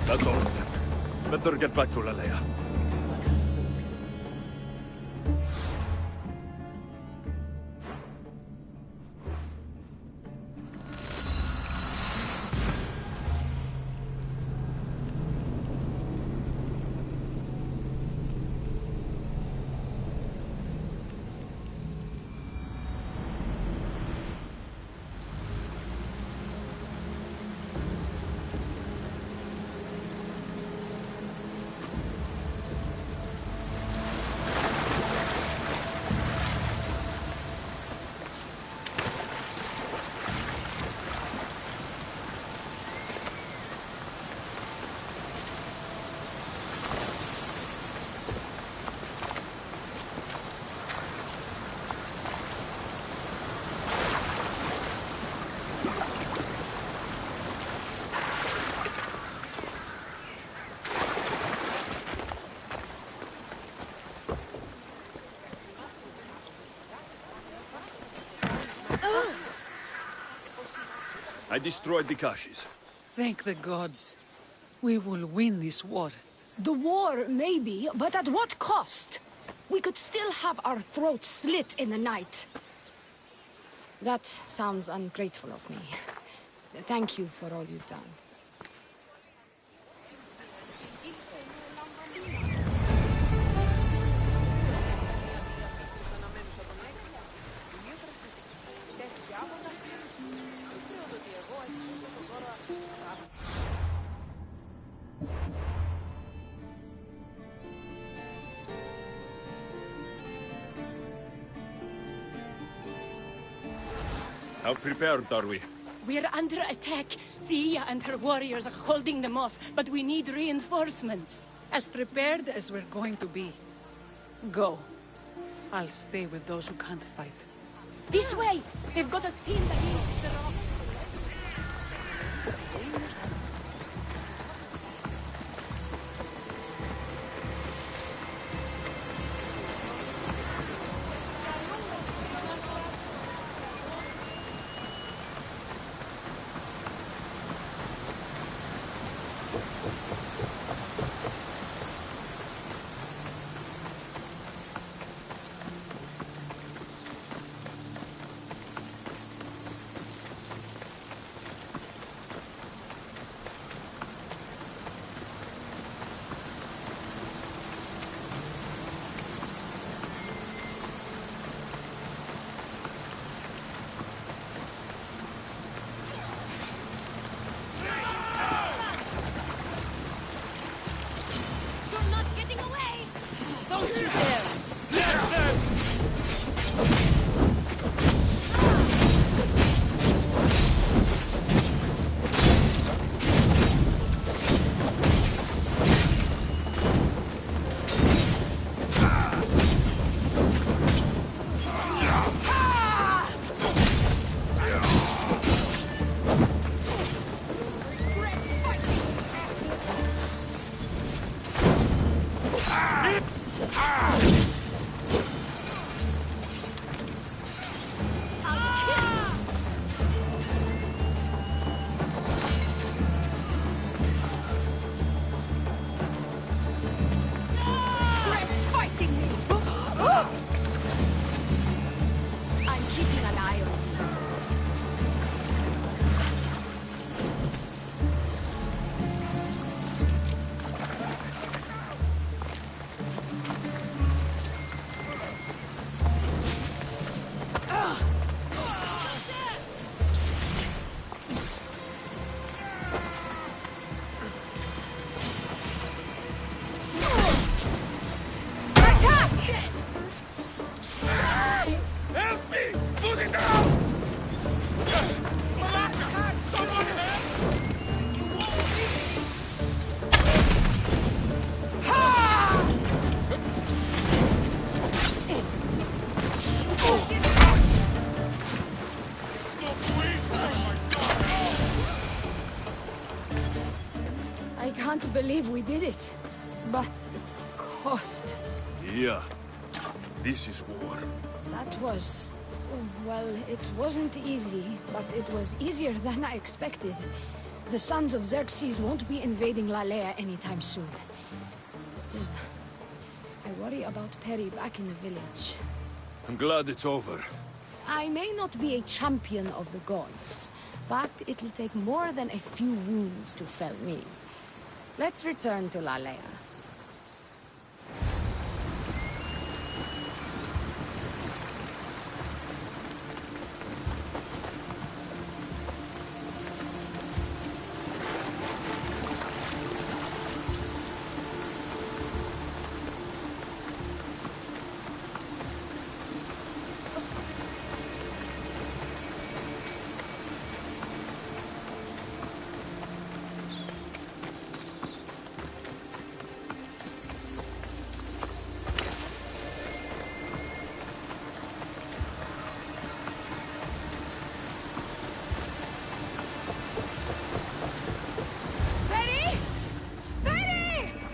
That's all of them. Better get back to Lalea. I destroyed the caches. Thank the gods. We will win this war. The war, maybe, but at what cost? We could still have our throats slit in the night. That sounds ungrateful of me. Thank you for all you've done. How prepared are we? We're under attack. Thea and her warriors are holding them off, but we need reinforcements. As prepared as we're going to be. Go. I'll stay with those who can't fight. This way! They've got us pinned against the rocks. can't believe we did it. But the cost... Yeah. This is war. That was... well, it wasn't easy, but it was easier than I expected. The sons of Xerxes won't be invading Lalea anytime soon. Still, I worry about Perry back in the village. I'm glad it's over. I may not be a champion of the gods, but it'll take more than a few wounds to fell me. Let's return to Lalea.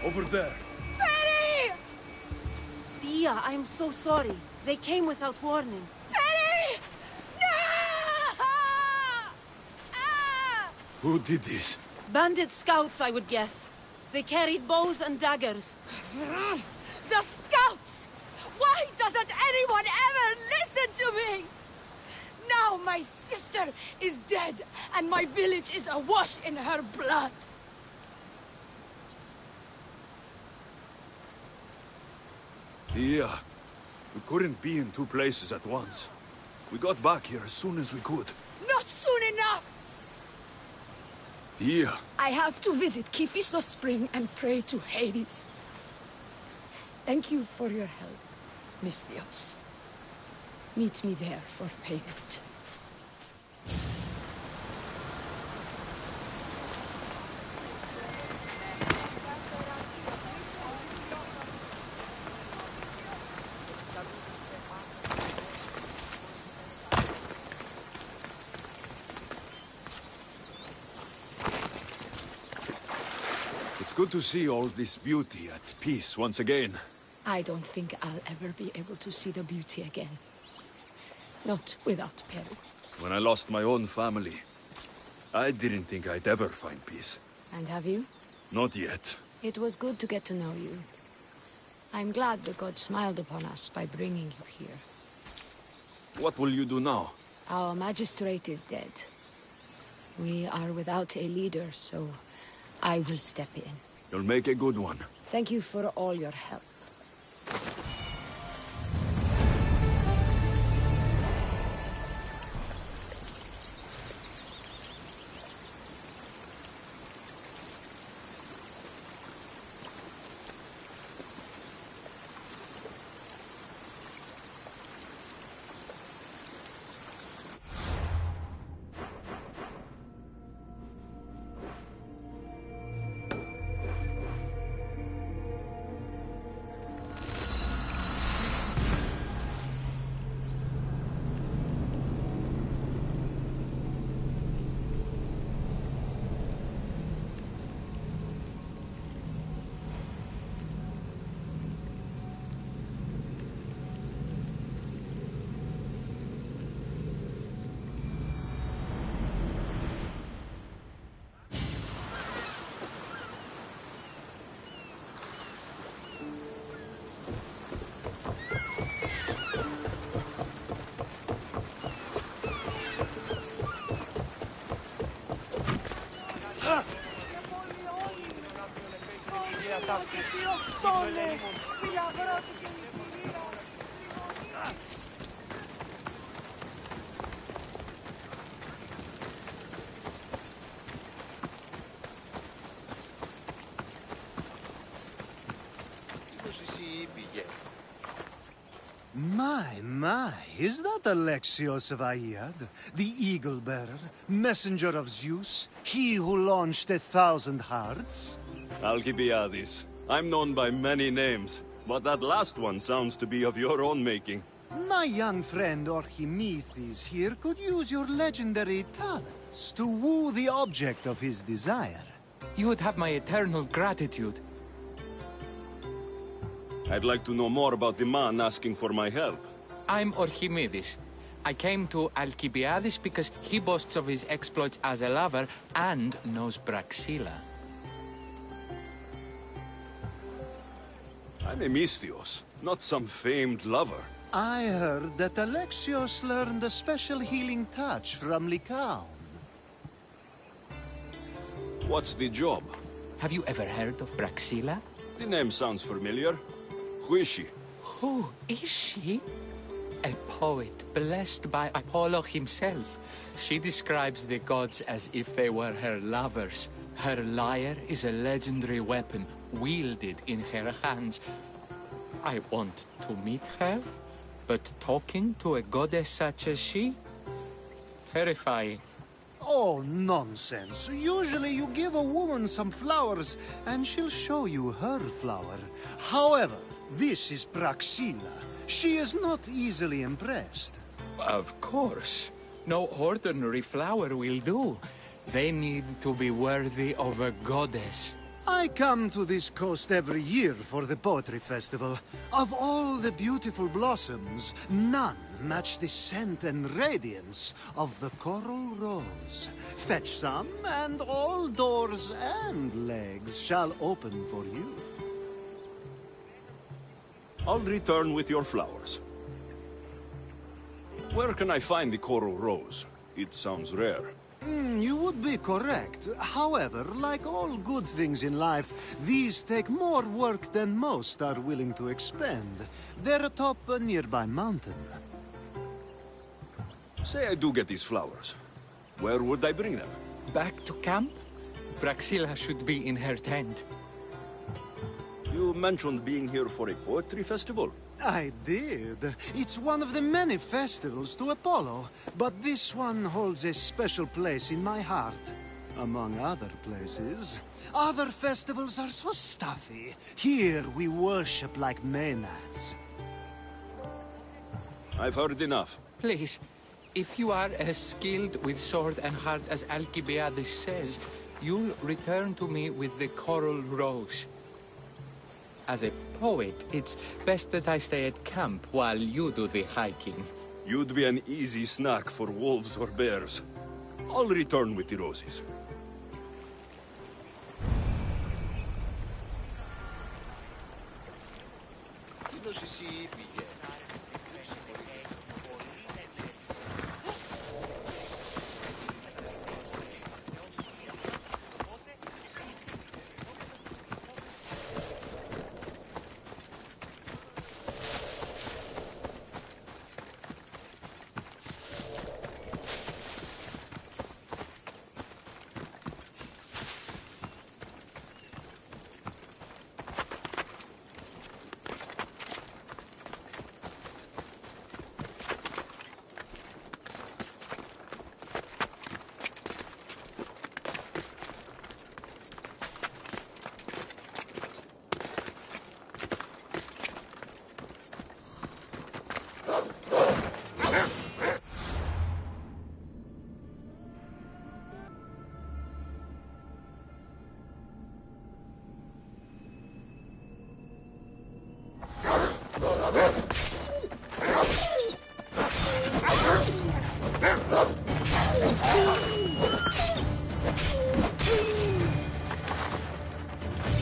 Over there. Perry! Dia, I'm so sorry. They came without warning. Perry! No! Who did this? Bandit scouts, I would guess. They carried bows and daggers. The scouts! Why doesn't anyone ever listen to me? Now my sister is dead, and my village is awash in her blood. Yeah. We couldn't be in two places at once. We got back here as soon as we could. Not soon enough! Dia. I have to visit Kifisos Spring and pray to Hades. Thank you for your help, Misthios. Meet me there for payment. It's good to see all this beauty at peace once again. I don't think I'll ever be able to see the beauty again. Not without Perry. When I lost my own family, I didn't think I'd ever find peace. And have you? Not yet. It was good to get to know you. I'm glad the gods smiled upon us by bringing you here. What will you do now? Our magistrate is dead. We are without a leader, so I will step in. You'll make a good one. Thank you for all your help. My, is that Alexios of Aiad, the Eagle-Bearer, messenger of Zeus, he who launched 1,000 hearts? Alcibiades. I'm known by many names, but that last one sounds to be of your own making. My young friend Archimedes here could use your legendary talents to woo the object of his desire. You would have my eternal gratitude. I'd like to know more about the man asking for my help. I'm Archimedes. I came to Alcibiades because he boasts of his exploits as a lover and knows Praxila. I'm a Misthios, not some famed lover. I heard that Alexios learned a special healing touch from Lycaon. What's the job? Have you ever heard of Praxila? The name sounds familiar. Who is she? Who is she? A poet blessed by Apollo himself. She describes the gods as if they were her lovers. Her lyre is a legendary weapon wielded in her hands. I want to meet her, but talking to a goddess such as she? Terrifying. Oh, nonsense. Usually you give a woman some flowers, and she'll show you her flower. However, this is Praxila. She is not easily impressed. Of course. No ordinary flower will do. They need to be worthy of a goddess. I come to this coast every year for the Poetry Festival. Of all the beautiful blossoms, none match the scent and radiance of the coral rose. Fetch some, and all doors and legs shall open for you. I'll return with your flowers. Where can I find the coral rose? It sounds rare. You would be correct. However, like all good things in life, these take more work than most are willing to expend. They're atop a nearby mountain. Say I do get these flowers. Where would I bring them? Back to camp? Praxila should be in her tent. You mentioned being here for a poetry festival? I did. It's one of the many festivals to Apollo, but this one holds a special place in my heart. Among other places. Other festivals are so stuffy. Here we worship like Maenads. I've heard enough. Please, if you are as skilled with sword and heart as Alcibiades says, you'll return to me with the coral rose. As a poet, it's best that I stay at camp while you do the hiking. You'd be an easy snack for wolves or bears. I'll return with the roses.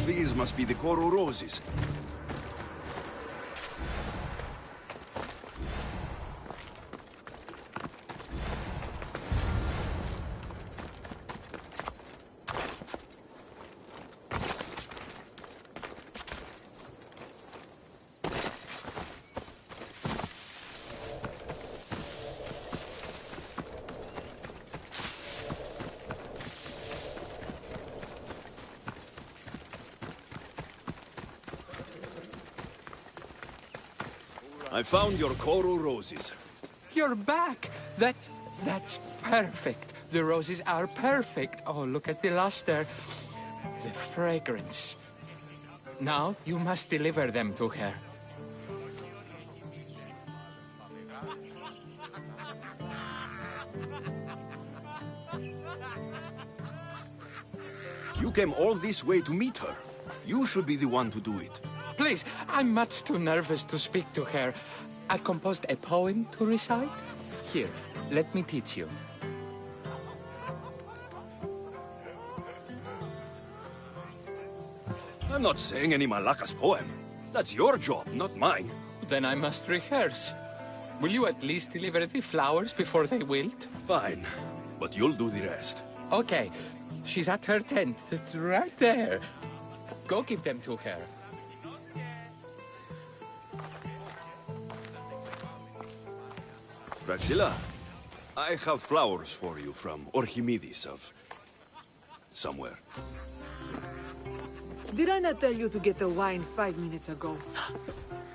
These must be the coral roses. I found your coral roses. You're back! That's perfect. The roses are perfect. Oh, look at the luster. The fragrance. Now you must deliver them to her. You came all this way to meet her. You should be the one to do it. Please, I'm much too nervous to speak to her. I've composed a poem to recite. Here, let me teach you. I'm not saying any Malaka's poem. That's your job, not mine. Then I must rehearse. Will you at least deliver the flowers before they wilt? Fine, but you'll do the rest. Okay, she's at her tent, right there. Go give them to her. Praxilla, I have flowers for you from Orchimedes of... somewhere. Did I not tell you to get the wine 5 minutes ago?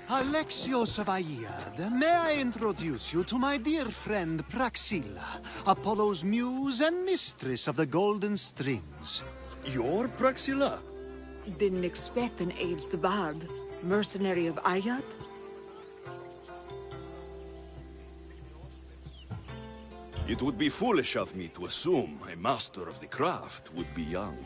Alexios of Aiad, may I introduce you to my dear friend Praxilla, Apollo's muse and mistress of the golden strings. You're Praxilla? Didn't expect an aged bard. Mercenary of Aiad? It would be foolish of me to assume a master of the craft would be young.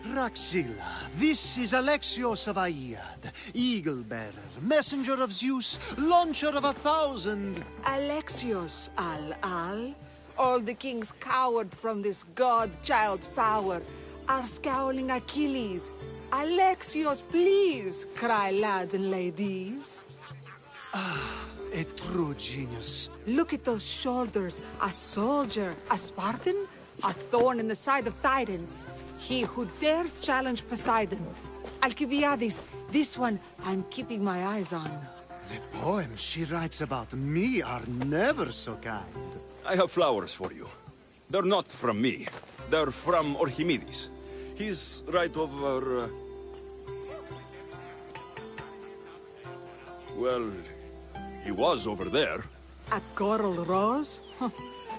Praxilla, this is Alexios of Aiad, Eagle-bearer, messenger of Zeus, launcher of 1,000... Alexios, Al-Al. All the kings cowered from this god-child's power. Our scowling Achilles. Alexios, please, cry lads and ladies. Ah, a true genius. Look at those shoulders. A soldier, a Spartan, a thorn in the side of titans. He who dares challenge Poseidon. Alcibiades, this one I'm keeping my eyes on. The poems she writes about me are never so kind. I have flowers for you. They're not from me. They're from Orchimedes. He's right over... Well, he was over there. A coral rose?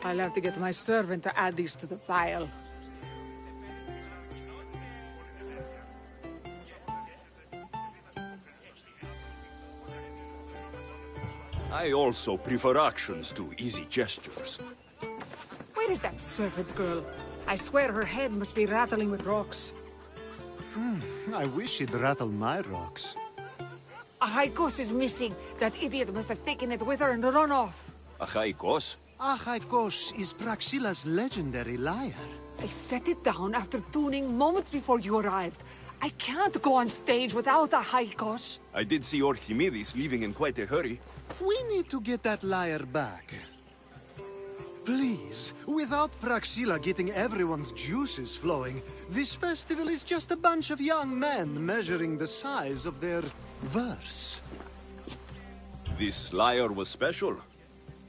I'll have to get my servant to add these to the pile. I also prefer actions to easy gestures. Where is that servant girl? I swear her head must be rattling with rocks. I wish she'd rattle my rocks. Achaikos is missing. That idiot must have taken it with her and run off. Achaikos? Achaikos is Praxilla's legendary lyre. I set it down after tuning moments before you arrived. I can't go on stage without Achaikos. I did see Orchimedes leaving in quite a hurry. We need to get that lyre back. Please, without Praxilla getting everyone's juices flowing, this festival is just a bunch of young men measuring the size of their verse. This lyre was special.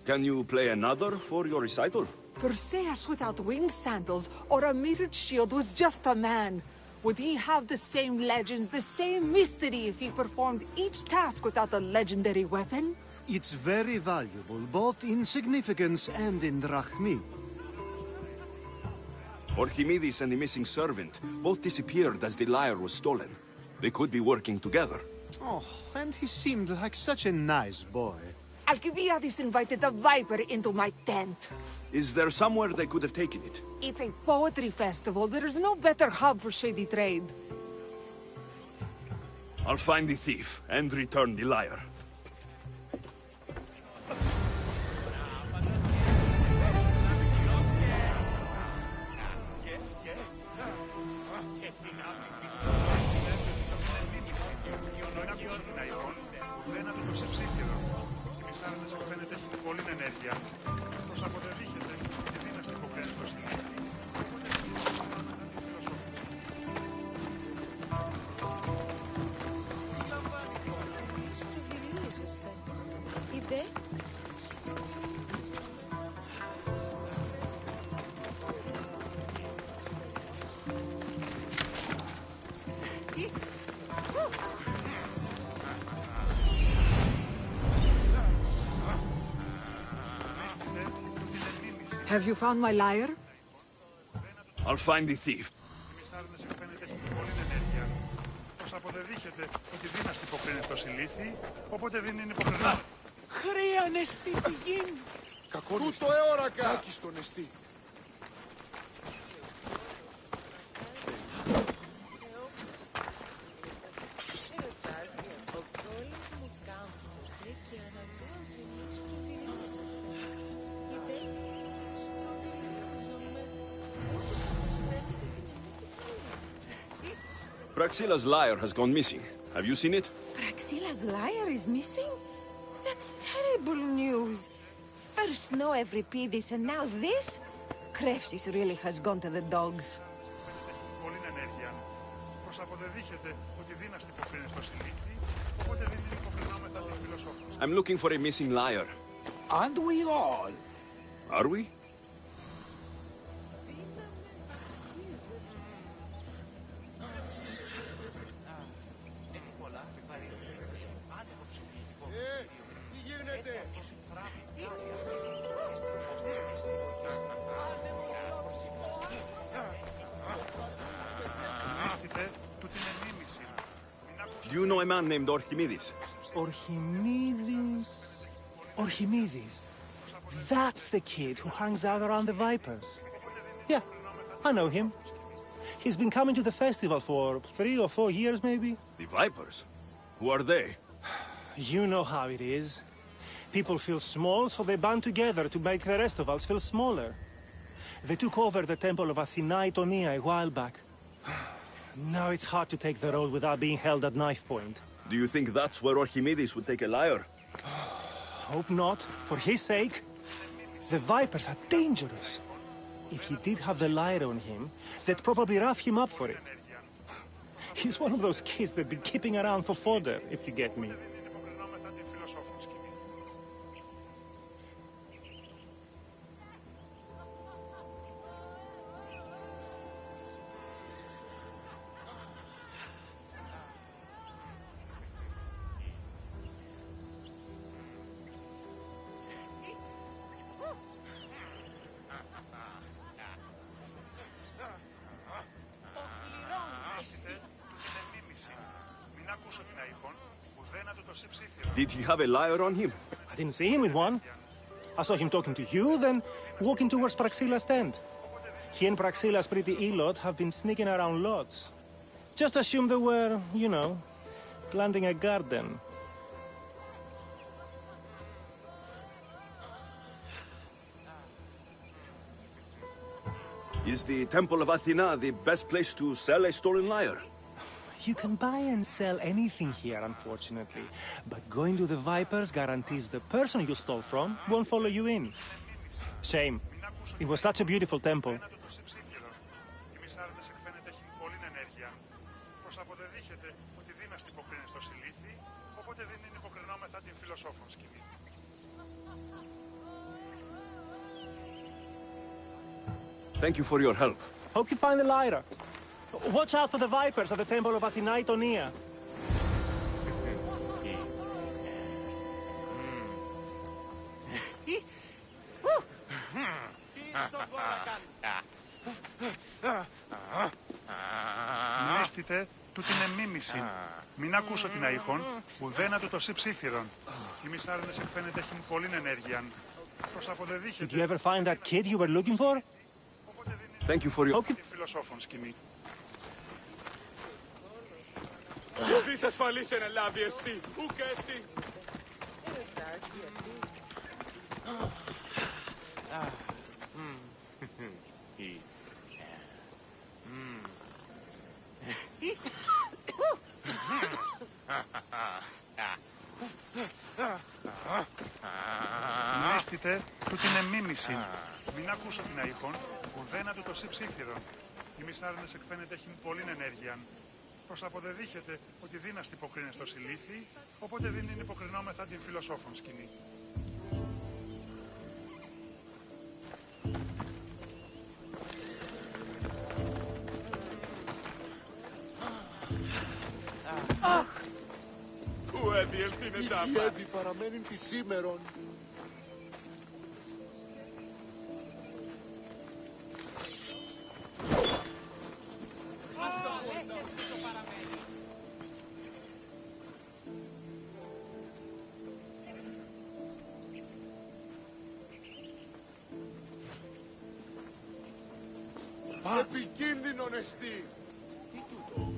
Can you play another for your recital? Perseus without winged sandals or a mirrored shield was just a man. Would he have the same legends, the same mystery if he performed each task without a legendary weapon? It's very valuable, both in significance and in drachmi. Orchimedes and the missing servant both disappeared as the lyre was stolen. They could be working together. Oh, and he seemed like such a nice boy. Alcibiades invited a viper into my tent. Is there somewhere they could have taken it? It's a poetry festival. There's no better hub for shady trade. I'll find the thief and return the lyre. Have you found my lyre? I'll find the thief. Χρέανε στην πηγή. Τούτο αιώρακα. Άκη στον εστί. Praxila's lyre has gone missing. Have you seen it? Praxila's lyre is missing? That's terrible news. First no Euripides and now this? Krefsis really has gone to the dogs. I'm looking for a missing lyre. Aren't we all? Are we? Do you know a man named Archimedes? Archimedes? Archimedes? That's the kid who hangs out around the Vipers. Yeah, I know him. He's been coming to the festival for 3 or 4 years, maybe. The Vipers? Who are they? You know how it is. People feel small, so they band together to make the rest of us feel smaller. They took over the temple of Athena Itonia a while back. Now it's hard to take the road without being held at knife point. Do you think that's where Archimedes would take a lyre? Hope not. For his sake. The Vipers are dangerous. If he did have the lyre on him, they'd probably rough him up for it. He's one of those kids that'd be keeping around for fodder, if you get me. Did he have a lyre on him? I didn't see him with one. I saw him talking to you, then walking towards Praxila's tent. He and Praxila's pretty elot have been sneaking around lots. Just assume they were, you know, planting a garden. Is the Temple of Athena the best place to sell a stolen lyre? You can buy and sell anything here, unfortunately. But going to the Vipers guarantees the person you stole from won't follow you in. Shame. It was such a beautiful temple. Thank you for your help. Hope you find the lyre. Watch out for the Vipers at the Temple of Athena Itonia. Μνήστητε, τούτη είναι μίμηση. Μην ακούσω την αηχόν, ουδένα του το σύψήθυρον. Οι μισάρενες εκφαίνεται έχει πολλή ενέργεια. Προς αποδεδείχεται. Did you ever find that kid you were looking for? Thank you for your... Την φιλοσόφων σκηνή. Ουδής ασφαλής εν ελάβει εστί, ουκ εστί. Μνήστητε, τούτη είναι μίμηση. Μην ακούσω την αηχόν, ουδένα του το σύψήθυρον. Οι μισάρενες εκφαίνεται έχει πολλή ενέργεια. Πως αποδεδείχεται ότι δύναστη υποκρίνε στο συλλήθι, οπότε δεν είναι υποκρινόμεθα την φιλοσόφων σκηνή. Αχ! Πού έδιελθήνε τάπα. Η έδι παραμένει τη σήμερον. Επικίνδυνον εστί. Τι τούτο.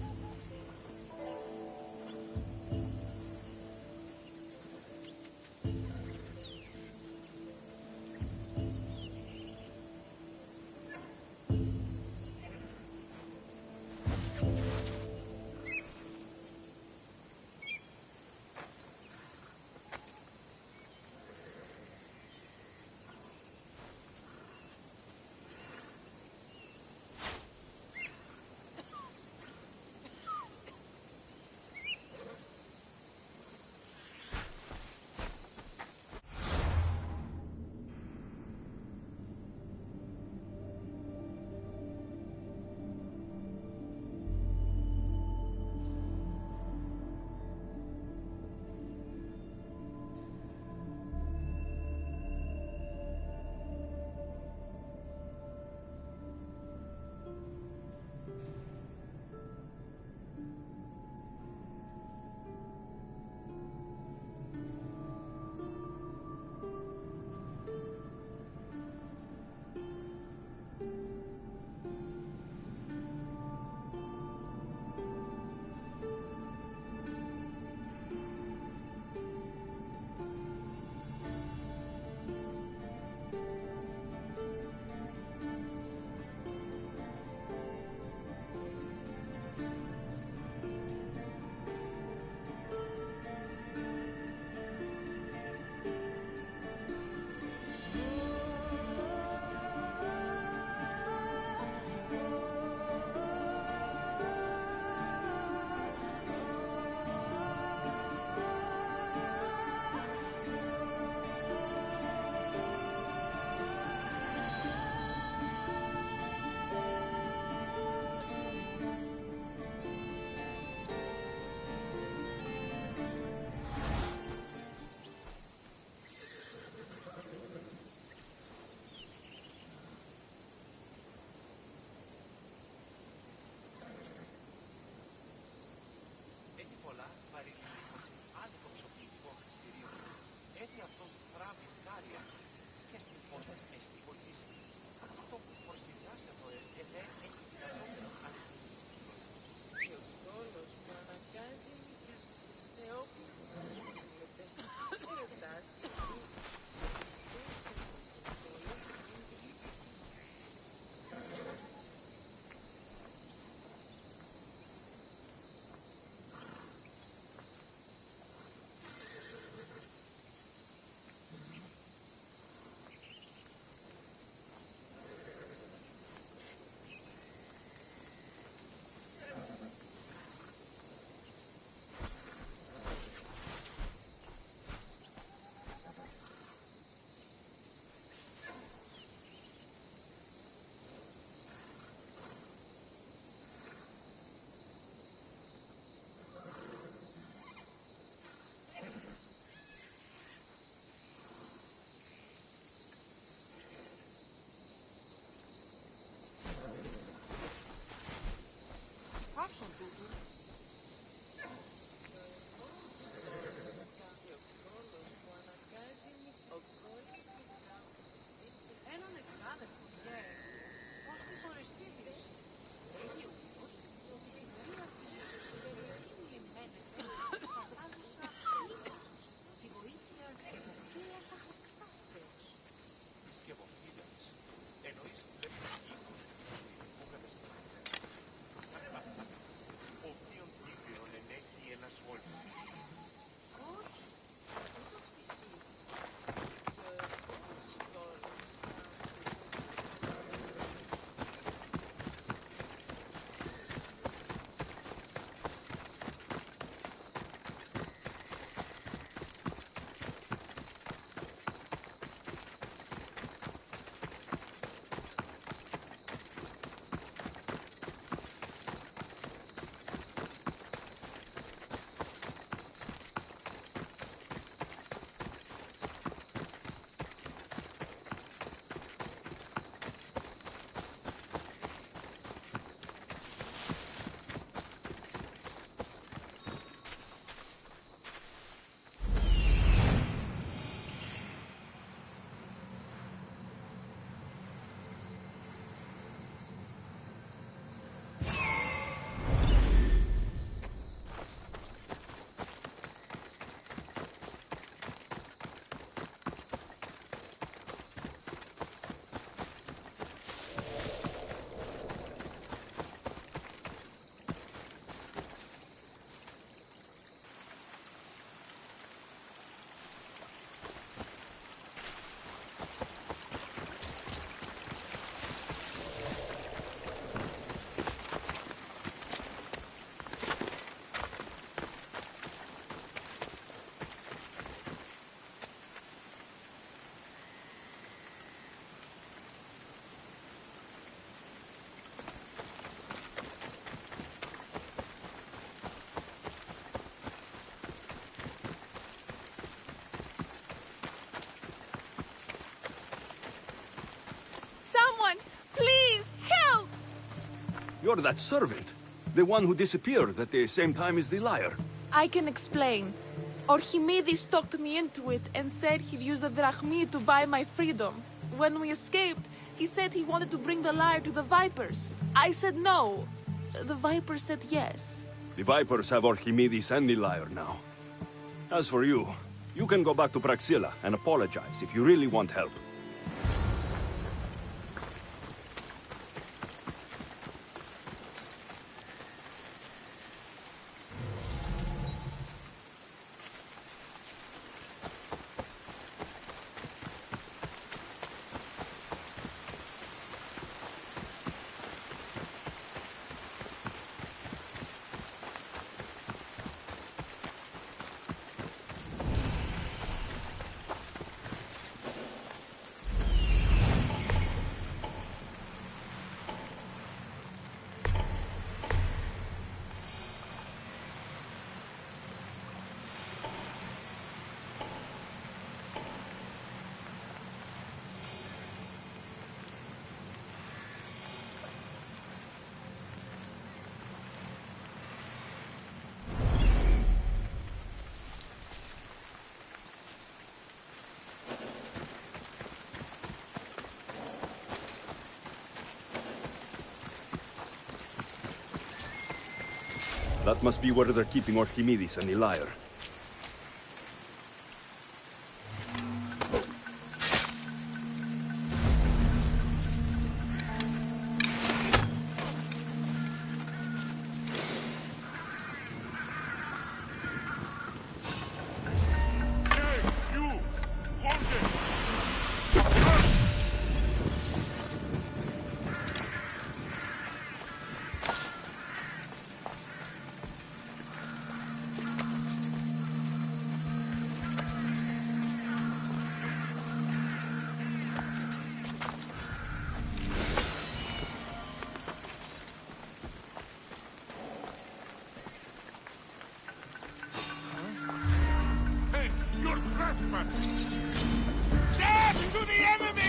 Someone! Please, help! You're that servant. The one who disappeared at the same time as the liar. I can explain. Archimedes talked me into it and said he'd use the drachmi to buy my freedom. When we escaped, he said he wanted to bring the liar to the Vipers. I said no. The Vipers said yes. The Vipers have Archimedes and the liar now. As for you, you can go back to Praxilla and apologize if you really want help. That must be where they're keeping Archimedes and the liar. Death to the enemy!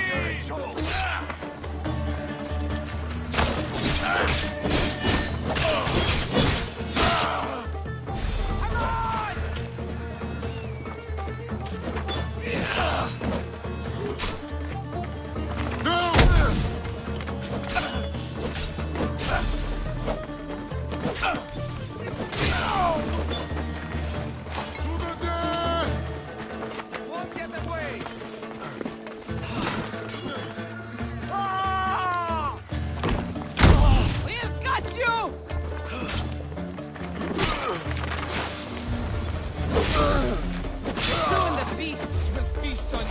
Soon the beasts will feast on you.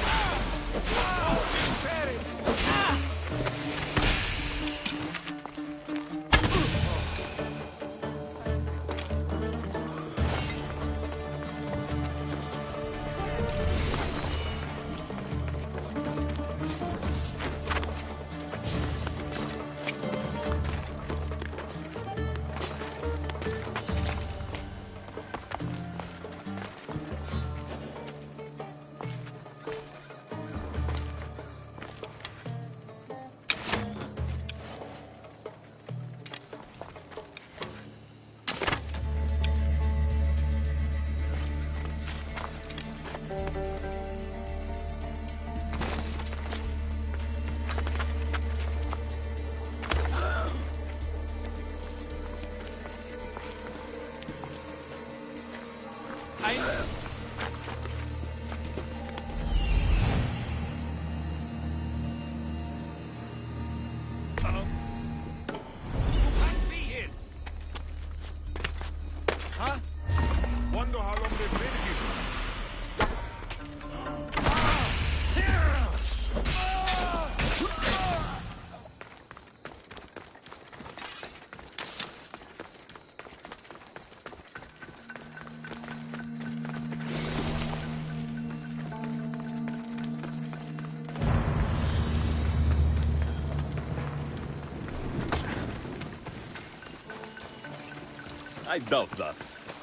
I doubt that.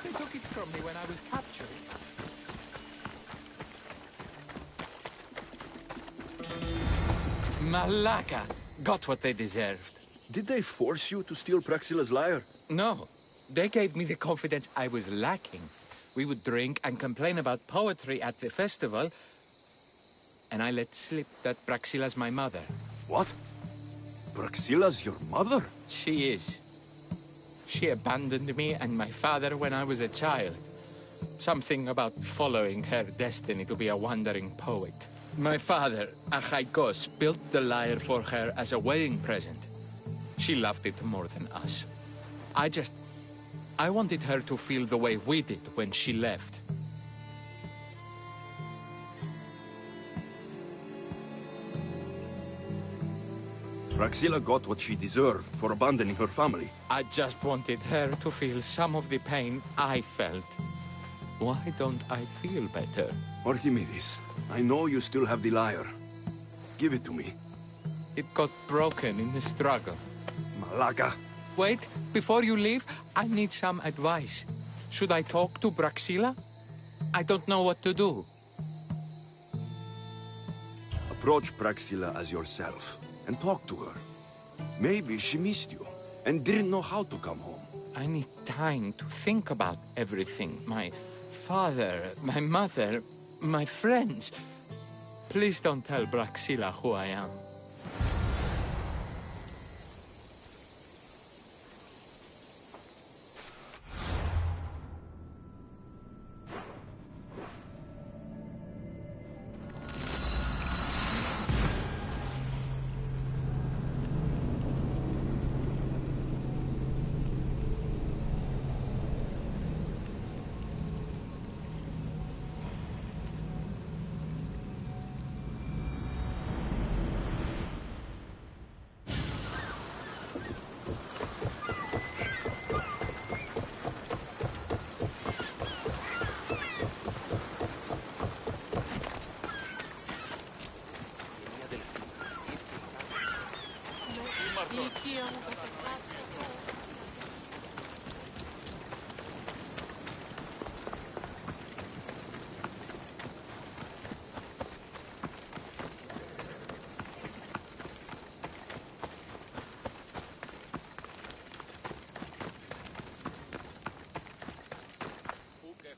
They took it from me when I was captured. Malaka! got what they deserved. Did they force you to steal Praxila's lyre? No. They gave me the confidence I was lacking. We would drink and complain about poetry at the festival, and I let slip that Praxila's my mother. What? Praxila's your mother? She is. She abandoned me and my father when I was a child. Something about following her destiny to be a wandering poet. My father, Achaikos, built the lyre for her as a wedding present. She loved it more than us. I wanted her to feel the way we did when she left. Praxila got what she deserved for abandoning her family. I just wanted her to feel some of the pain I felt. Why don't I feel better? Archimedes, I know you still have the lyre. Give it to me. It got broken in the struggle. Malaka. Wait, before you leave, I need some advice. Should I talk to Praxila? I don't know what to do. Approach Praxila as yourself and talk to her. Maybe she missed you and didn't know how to come home. I need time to think about everything. My father, my mother, my friends. Please don't tell Praxila who I am.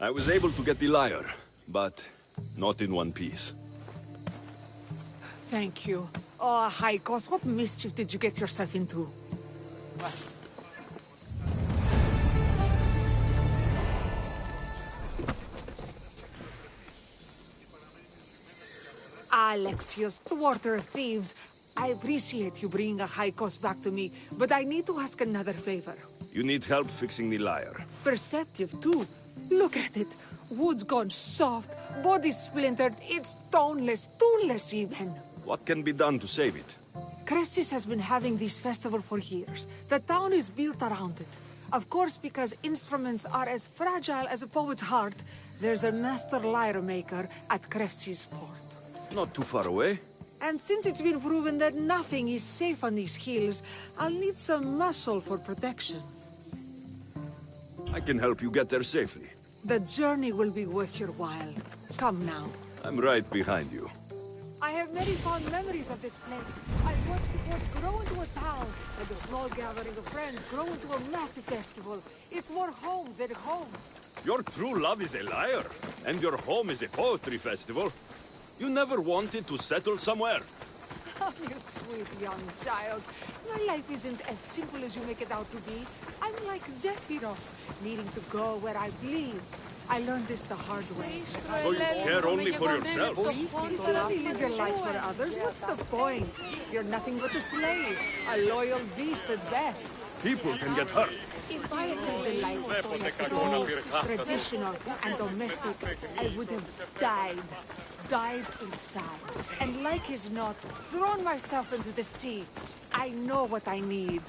I was able to get the lyre, but not in one piece. Thank you. Oh, Haikos, what mischief did you get yourself into? Alexios, thwarter of thieves. I appreciate you bringing a Haikos back to me, but I need to ask another favor. You need help fixing the lyre. Perceptive, too. Look at it. Wood's gone soft, body splintered, it's toneless, tooless even. What can be done to save it? Cressis has been having this festival for years. The town is built around it. Of course, because instruments are as fragile as a poet's heart, there's a master lyre maker at Cressis port. Not too far away. And since it's been proven that nothing is safe on these hills, I'll need some muscle for protection. I can help you get there safely. The journey will be worth your while. Come now. I'm right behind you. I have many fond memories of this place. I've watched the port grow into a town, and the small gathering of friends grow into a massive festival. It's more home than home. Your true love is a lyre, and your home is a poetry festival. You never wanted to settle somewhere. Oh, you sweet young child. My life isn't as simple as you make it out to be. I'm like Zephyros, needing to go where I please. I learned this the hard way. So you care only for yourself? If you only live your life for others, what's the point? You're nothing but a slave, a loyal beast at best. People can get hurt. If I had lived a life expected, traditional and domestic, I would have died inside. And like as not, thrown myself into the sea. I know what I need.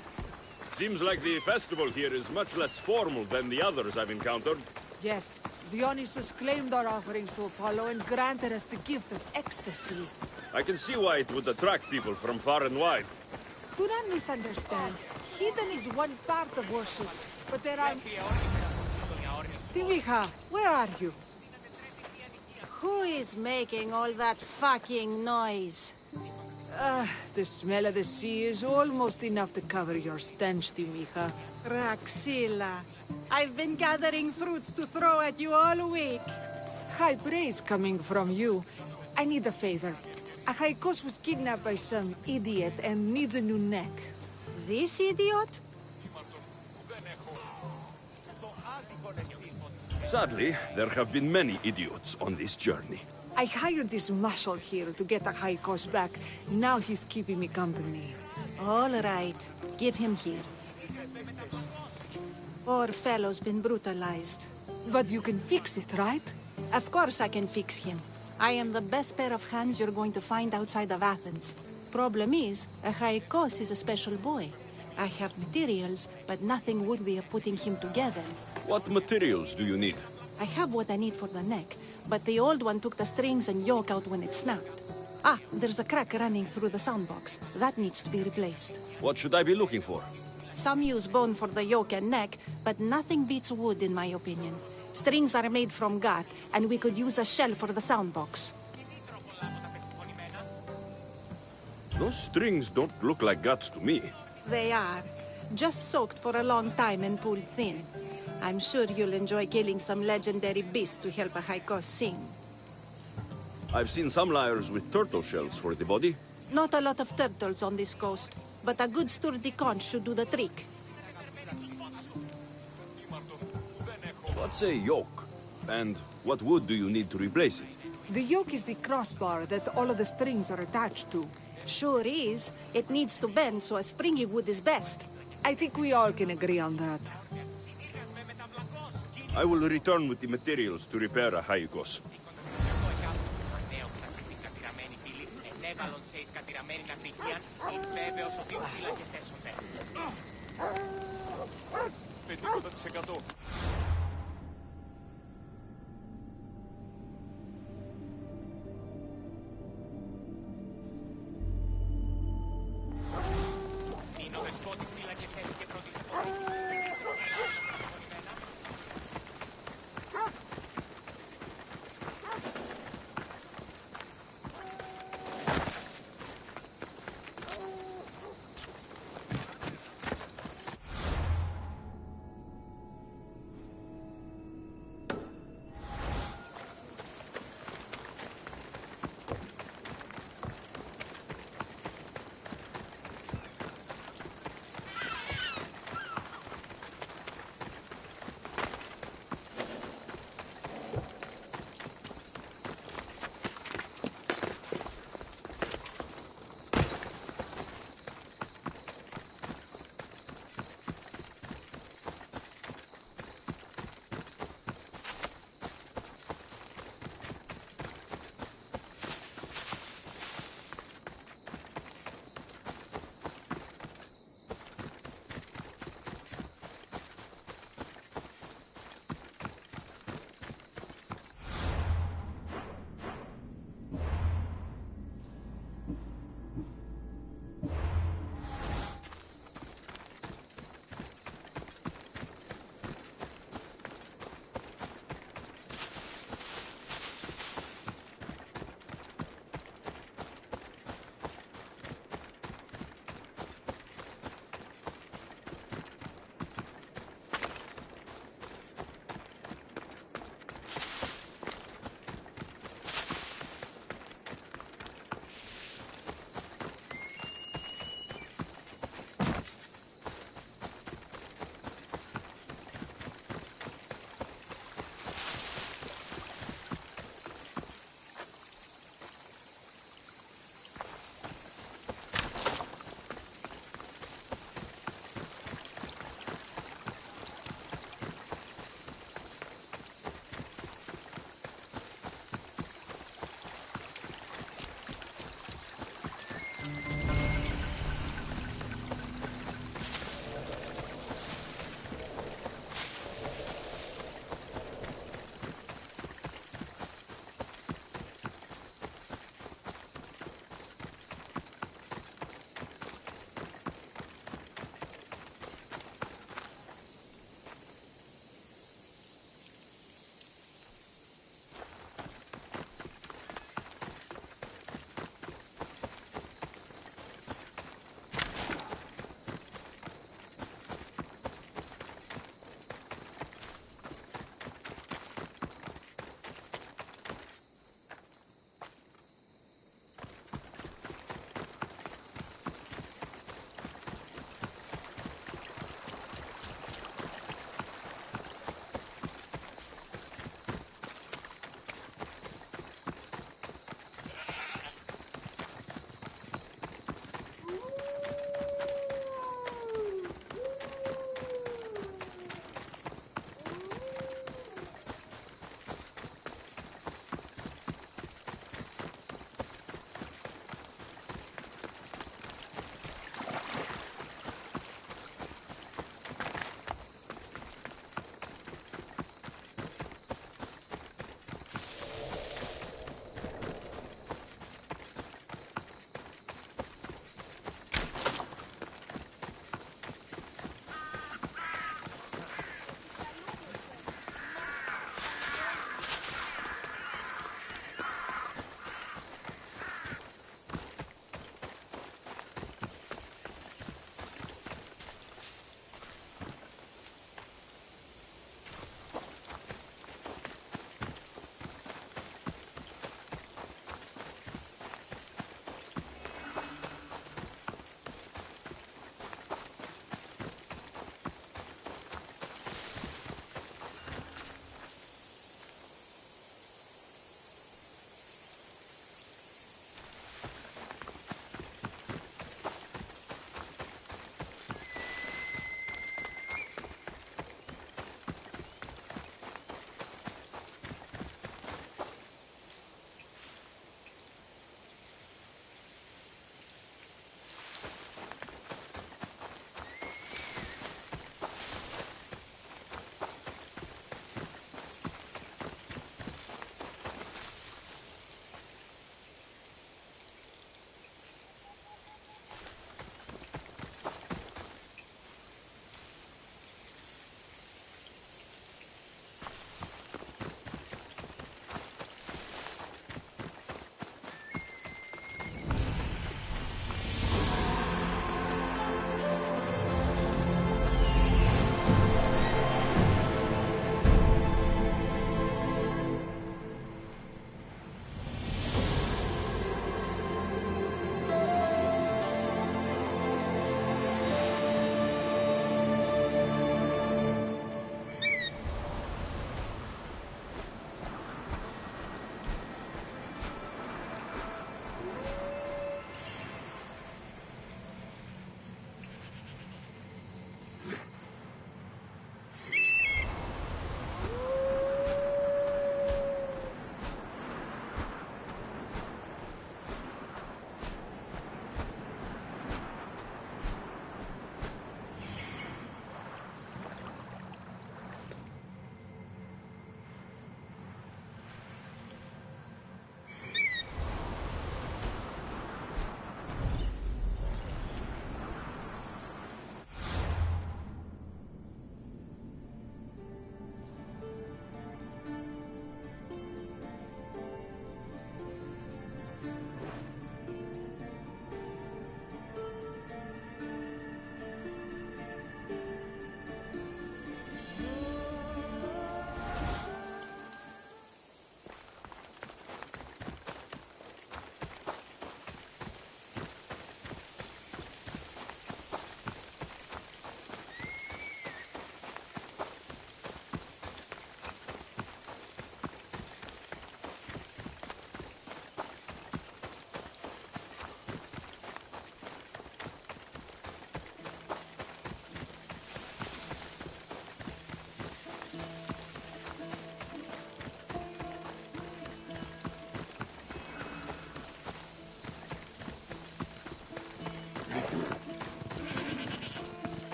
Seems like the festival here is much less formal than the others I've encountered. Yes, Dionysus claimed our offerings to Apollo and granted us the gift of ecstasy. I can see why it would attract people from far and wide. Do not misunderstand. Heathen is one part of worship, but there are... Timiha, where are you? Who is making all that fucking noise? The smell of the sea is almost enough to cover your stench, Timiha. Raxilla, I've been gathering fruits to throw at you all week. High praise coming from you. I need a favor. A Haikos was kidnapped by some idiot and needs a new neck. This idiot? Sadly, there have been many idiots on this journey. I hired this muscle here to get a Haikos back. Now he's keeping me company. All right, give him here. Poor fellow's been brutalized. But you can fix it, right? Of course I can fix him. I am the best pair of hands you're going to find outside of Athens. Problem is, a Haikos is a special boy. I have materials, but nothing worthy of putting him together. What materials do you need? I have what I need for the neck, but the old one took the strings and yoke out when it snapped. Ah, there's a crack running through the soundbox. That needs to be replaced. What should I be looking for? Some use bone for the yoke and neck, but nothing beats wood in my opinion. Strings are made from gut, and we could use a shell for the soundbox. Those strings don't look like guts to me. They are. Just soaked for a long time and pulled thin. I'm sure you'll enjoy killing some legendary beast to help a Haikos sing. I've seen some lyres with turtle shells for the body. Not a lot of turtles on this coast, but a good sturdy conch should do the trick. What's a yoke? And what wood do you need to replace it? The yoke is the crossbar that all of the strings are attached to. Sure is. It needs to bend, so a springy wood is best. I think we all can agree on that. I will return with the materials to repair a Haikos.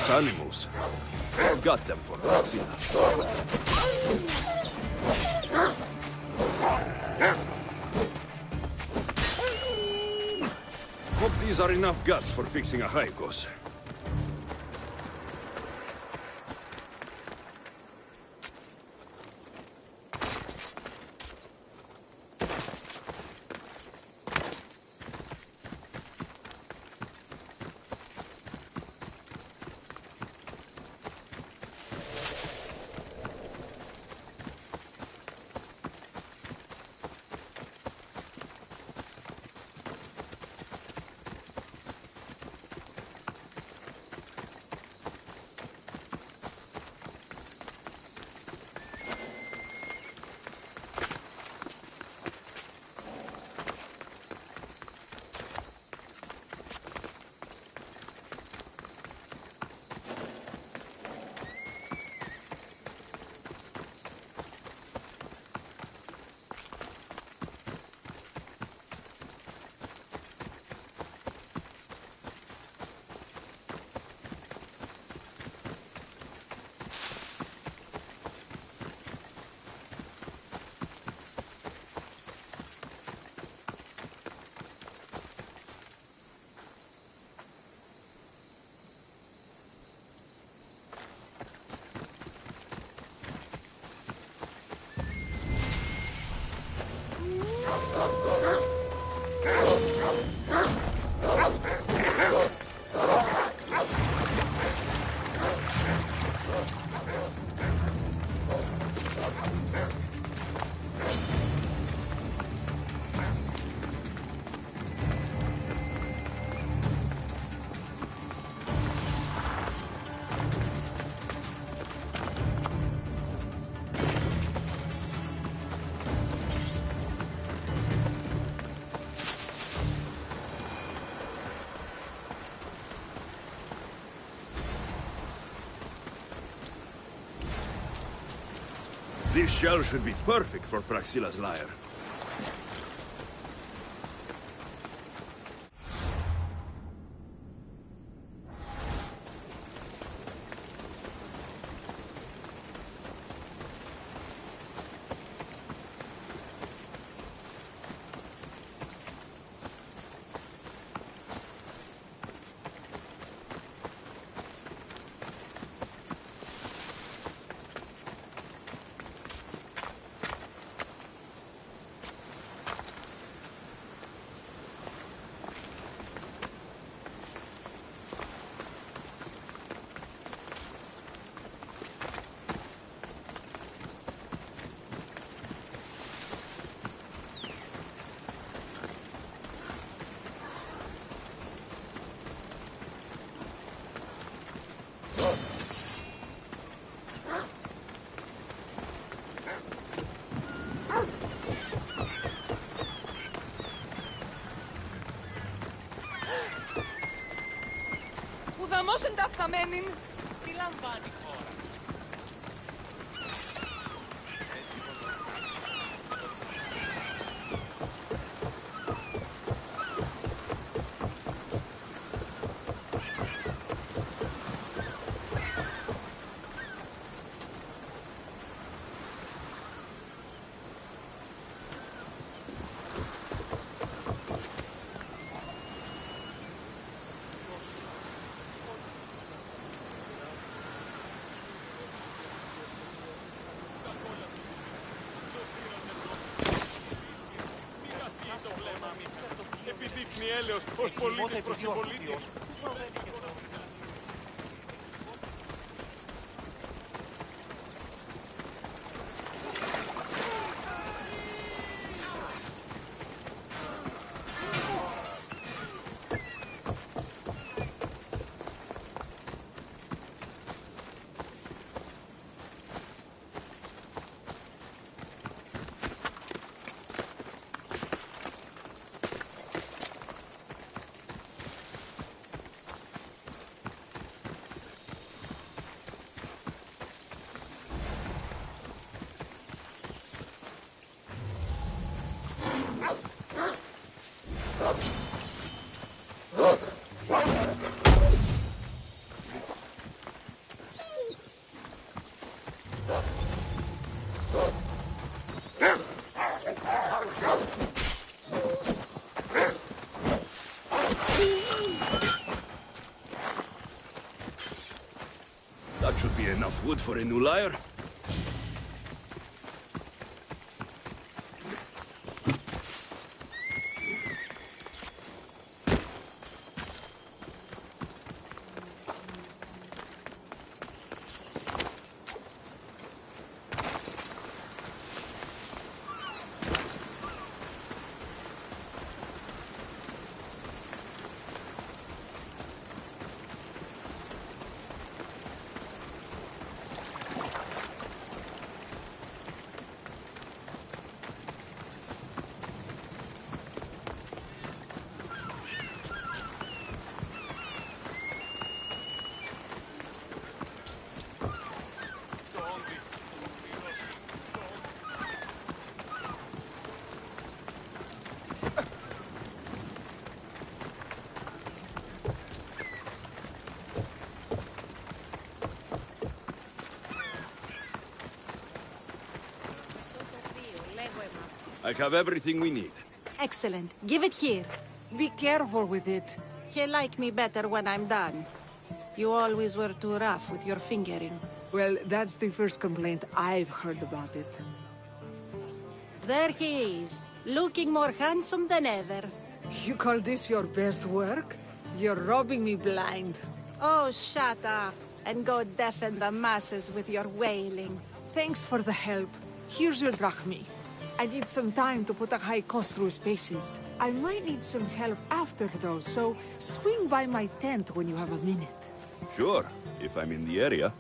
Those animals. Got them for Praxila. Hope these are enough guts for fixing a Haikos. This shell should be perfect for Praxila's lyre. Ουδαμός ενταφθαμένην. Τι λαμβάνει χώρα. Επιδείχνει έλεος ως πολίτης προς συμπολίτη. That should be enough wood for a new lyre. I have everything we need. Excellent. Give it here. Be careful with it. He'll like me better when I'm done. You always were too rough with your fingering. Well, that's the first complaint I've heard about it. There he is, looking more handsome than ever. You call this your best work? You're robbing me blind. Oh, shut up, and go deafen the masses with your wailing. Thanks for the help. Here's your drachmi. I need some time to put a high cost through his paces. I might need some help after, though, so swing by my tent when you have a minute. Sure, if I'm in the area.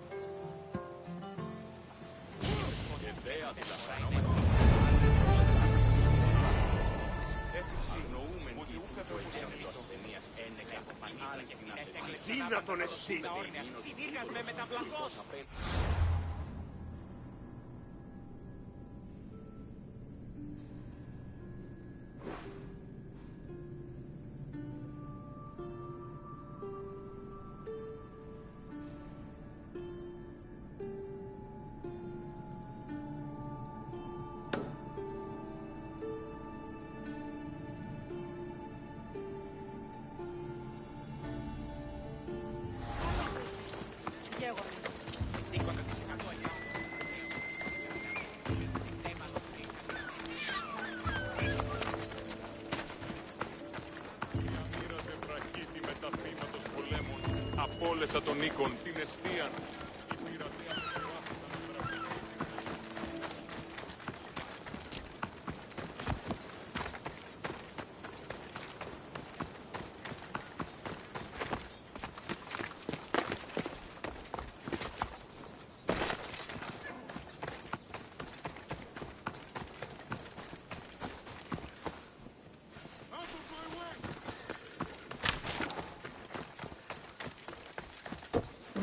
Αδύνατον εσύ! Απόλεσα τον Νίκον, την εστίαν.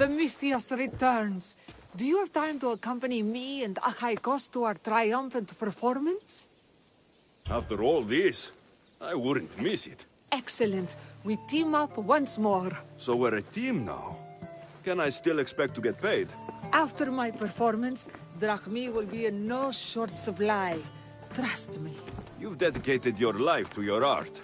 The Mistios returns. Do you have time to accompany me and Achaikos to our triumphant performance? After all this, I wouldn't miss it. Excellent. We team up once more. So we're a team now. Can I still expect to get paid? After my performance, drachmi will be in no short supply. Trust me. You've dedicated your life to your art.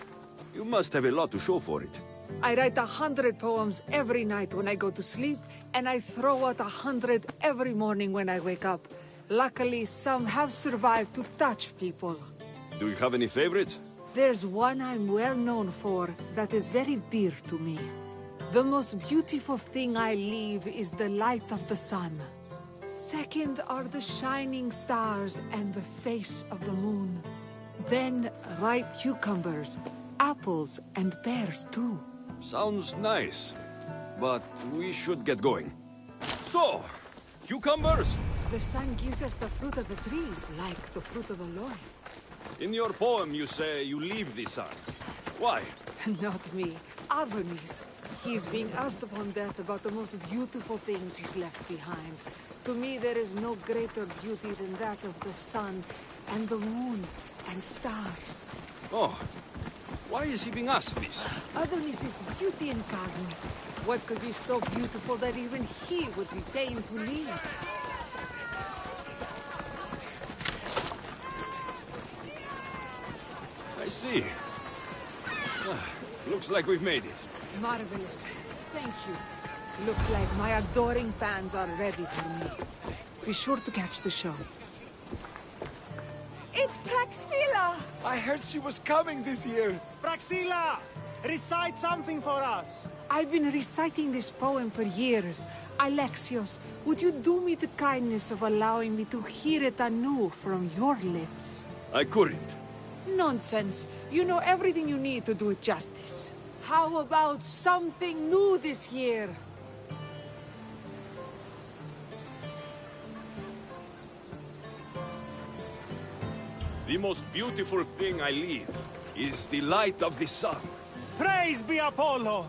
You must have a lot to show for it. I write 100 poems every night when I go to sleep, and I throw out 100 every morning when I wake up. Luckily, some have survived to touch people. Do you have any favorites? There's one I'm well known for that is very dear to me. The most beautiful thing I leave is the light of the sun. Second are the shining stars and the face of the moon. Then ripe cucumbers, apples, and pears too. Sounds nice, but we should get going. So, cucumbers? The sun gives us the fruit of the trees, like the fruit of the loins. In your poem you say you leave the sun. Why? Not me. Adonis. He's being asked upon death about the most beautiful things he's left behind. To me, there is no greater beauty than that of the sun, and the moon, and stars. Oh. Why is he being asked this? Adonis is beauty incarnate. What could be so beautiful that even he would be fain to leave? I see. Looks like we've made it. Marvelous. Thank you. Looks like my adoring fans are ready for me. Be sure to catch the show. It's Praxilla! I heard she was coming this year. Praxilla! Recite something for us. I've been reciting this poem for years. Alexios, would you do me the kindness of allowing me to hear it anew from your lips? I couldn't. Nonsense. You know everything you need to do it justice. How about something new this year? The most beautiful thing I leave is the light of the sun. Praise be Apollo!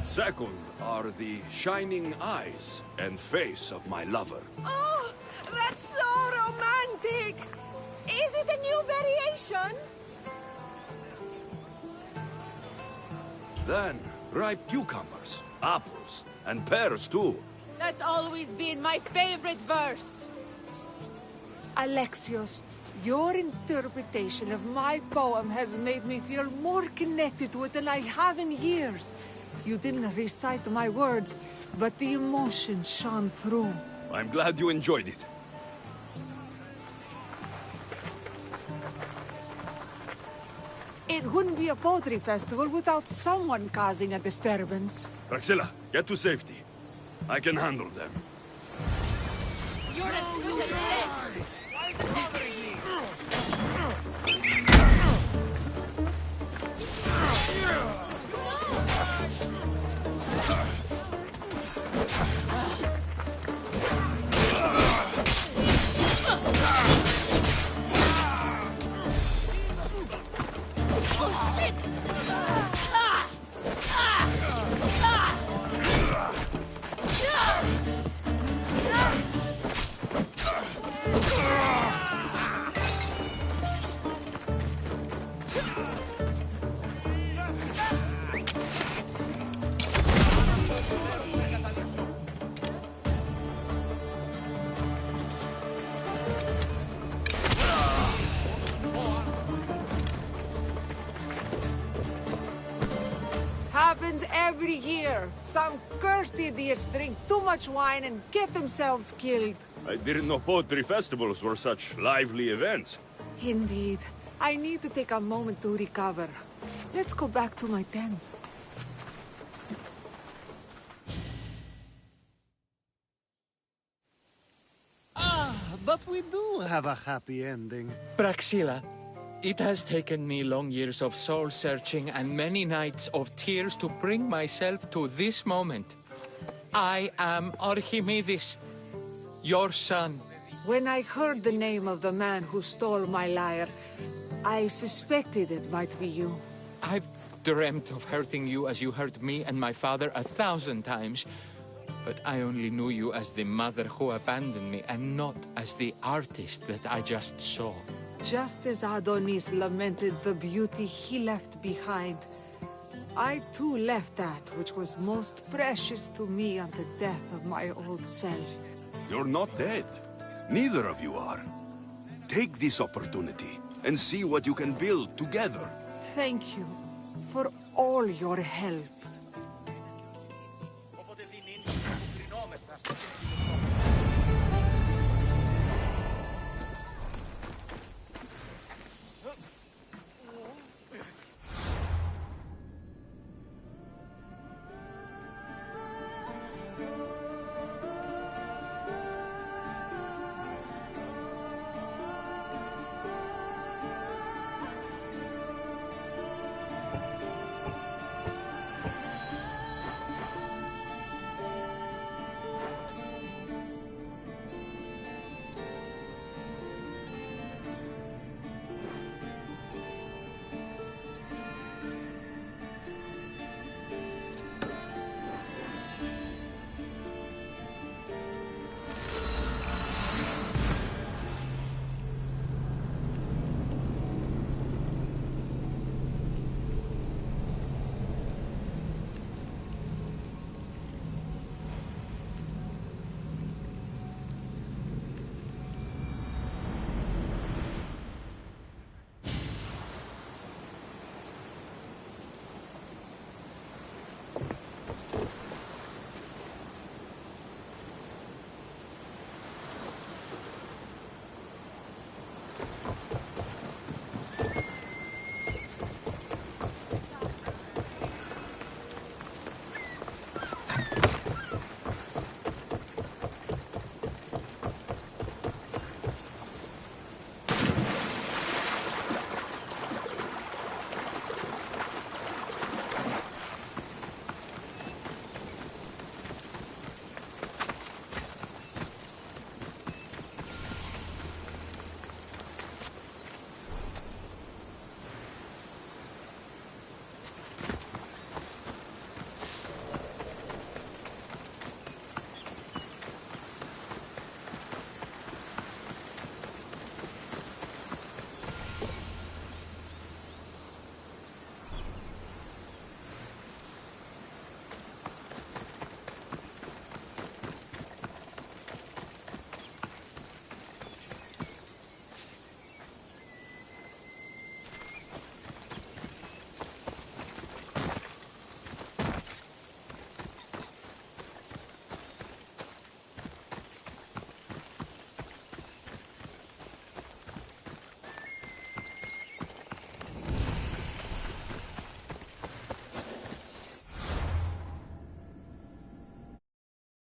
Second are the shining eyes and face of my lover. Oh, that's so romantic! Is it a new variation? Then, ripe cucumbers, apples, and pears too. That's always been my favorite verse. Alexios, your interpretation of my poem has made me feel more connected to it than I have in years. You didn't recite my words, but the emotion shone through. I'm glad you enjoyed it. It wouldn't be a poetry festival without someone causing a disturbance. Praxilla, get to safety. I can handle them. You're as good as dead. Why is it bothering me? Oh shit! Happens every year. Some cursed idiots drink too much wine and get themselves killed. I didn't know poetry festivals were such lively events. Indeed. I need to take a moment to recover. Let's go back to my tent. But we do have a happy ending. Praxilla, it has taken me long years of soul-searching and many nights of tears to bring myself to this moment. I am Archimedes, your son. When I heard the name of the man who stole my lyre, I suspected it might be you. I've dreamt of hurting you as you hurt me and my father 1,000 times. But I only knew you as the mother who abandoned me and not as the artist that I just saw. Just as Adonis lamented the beauty he left behind, I too left that which was most precious to me on the death of my old self. You're not dead. Neither of you are. Take this opportunity and see what you can build together. Thank you for all your help.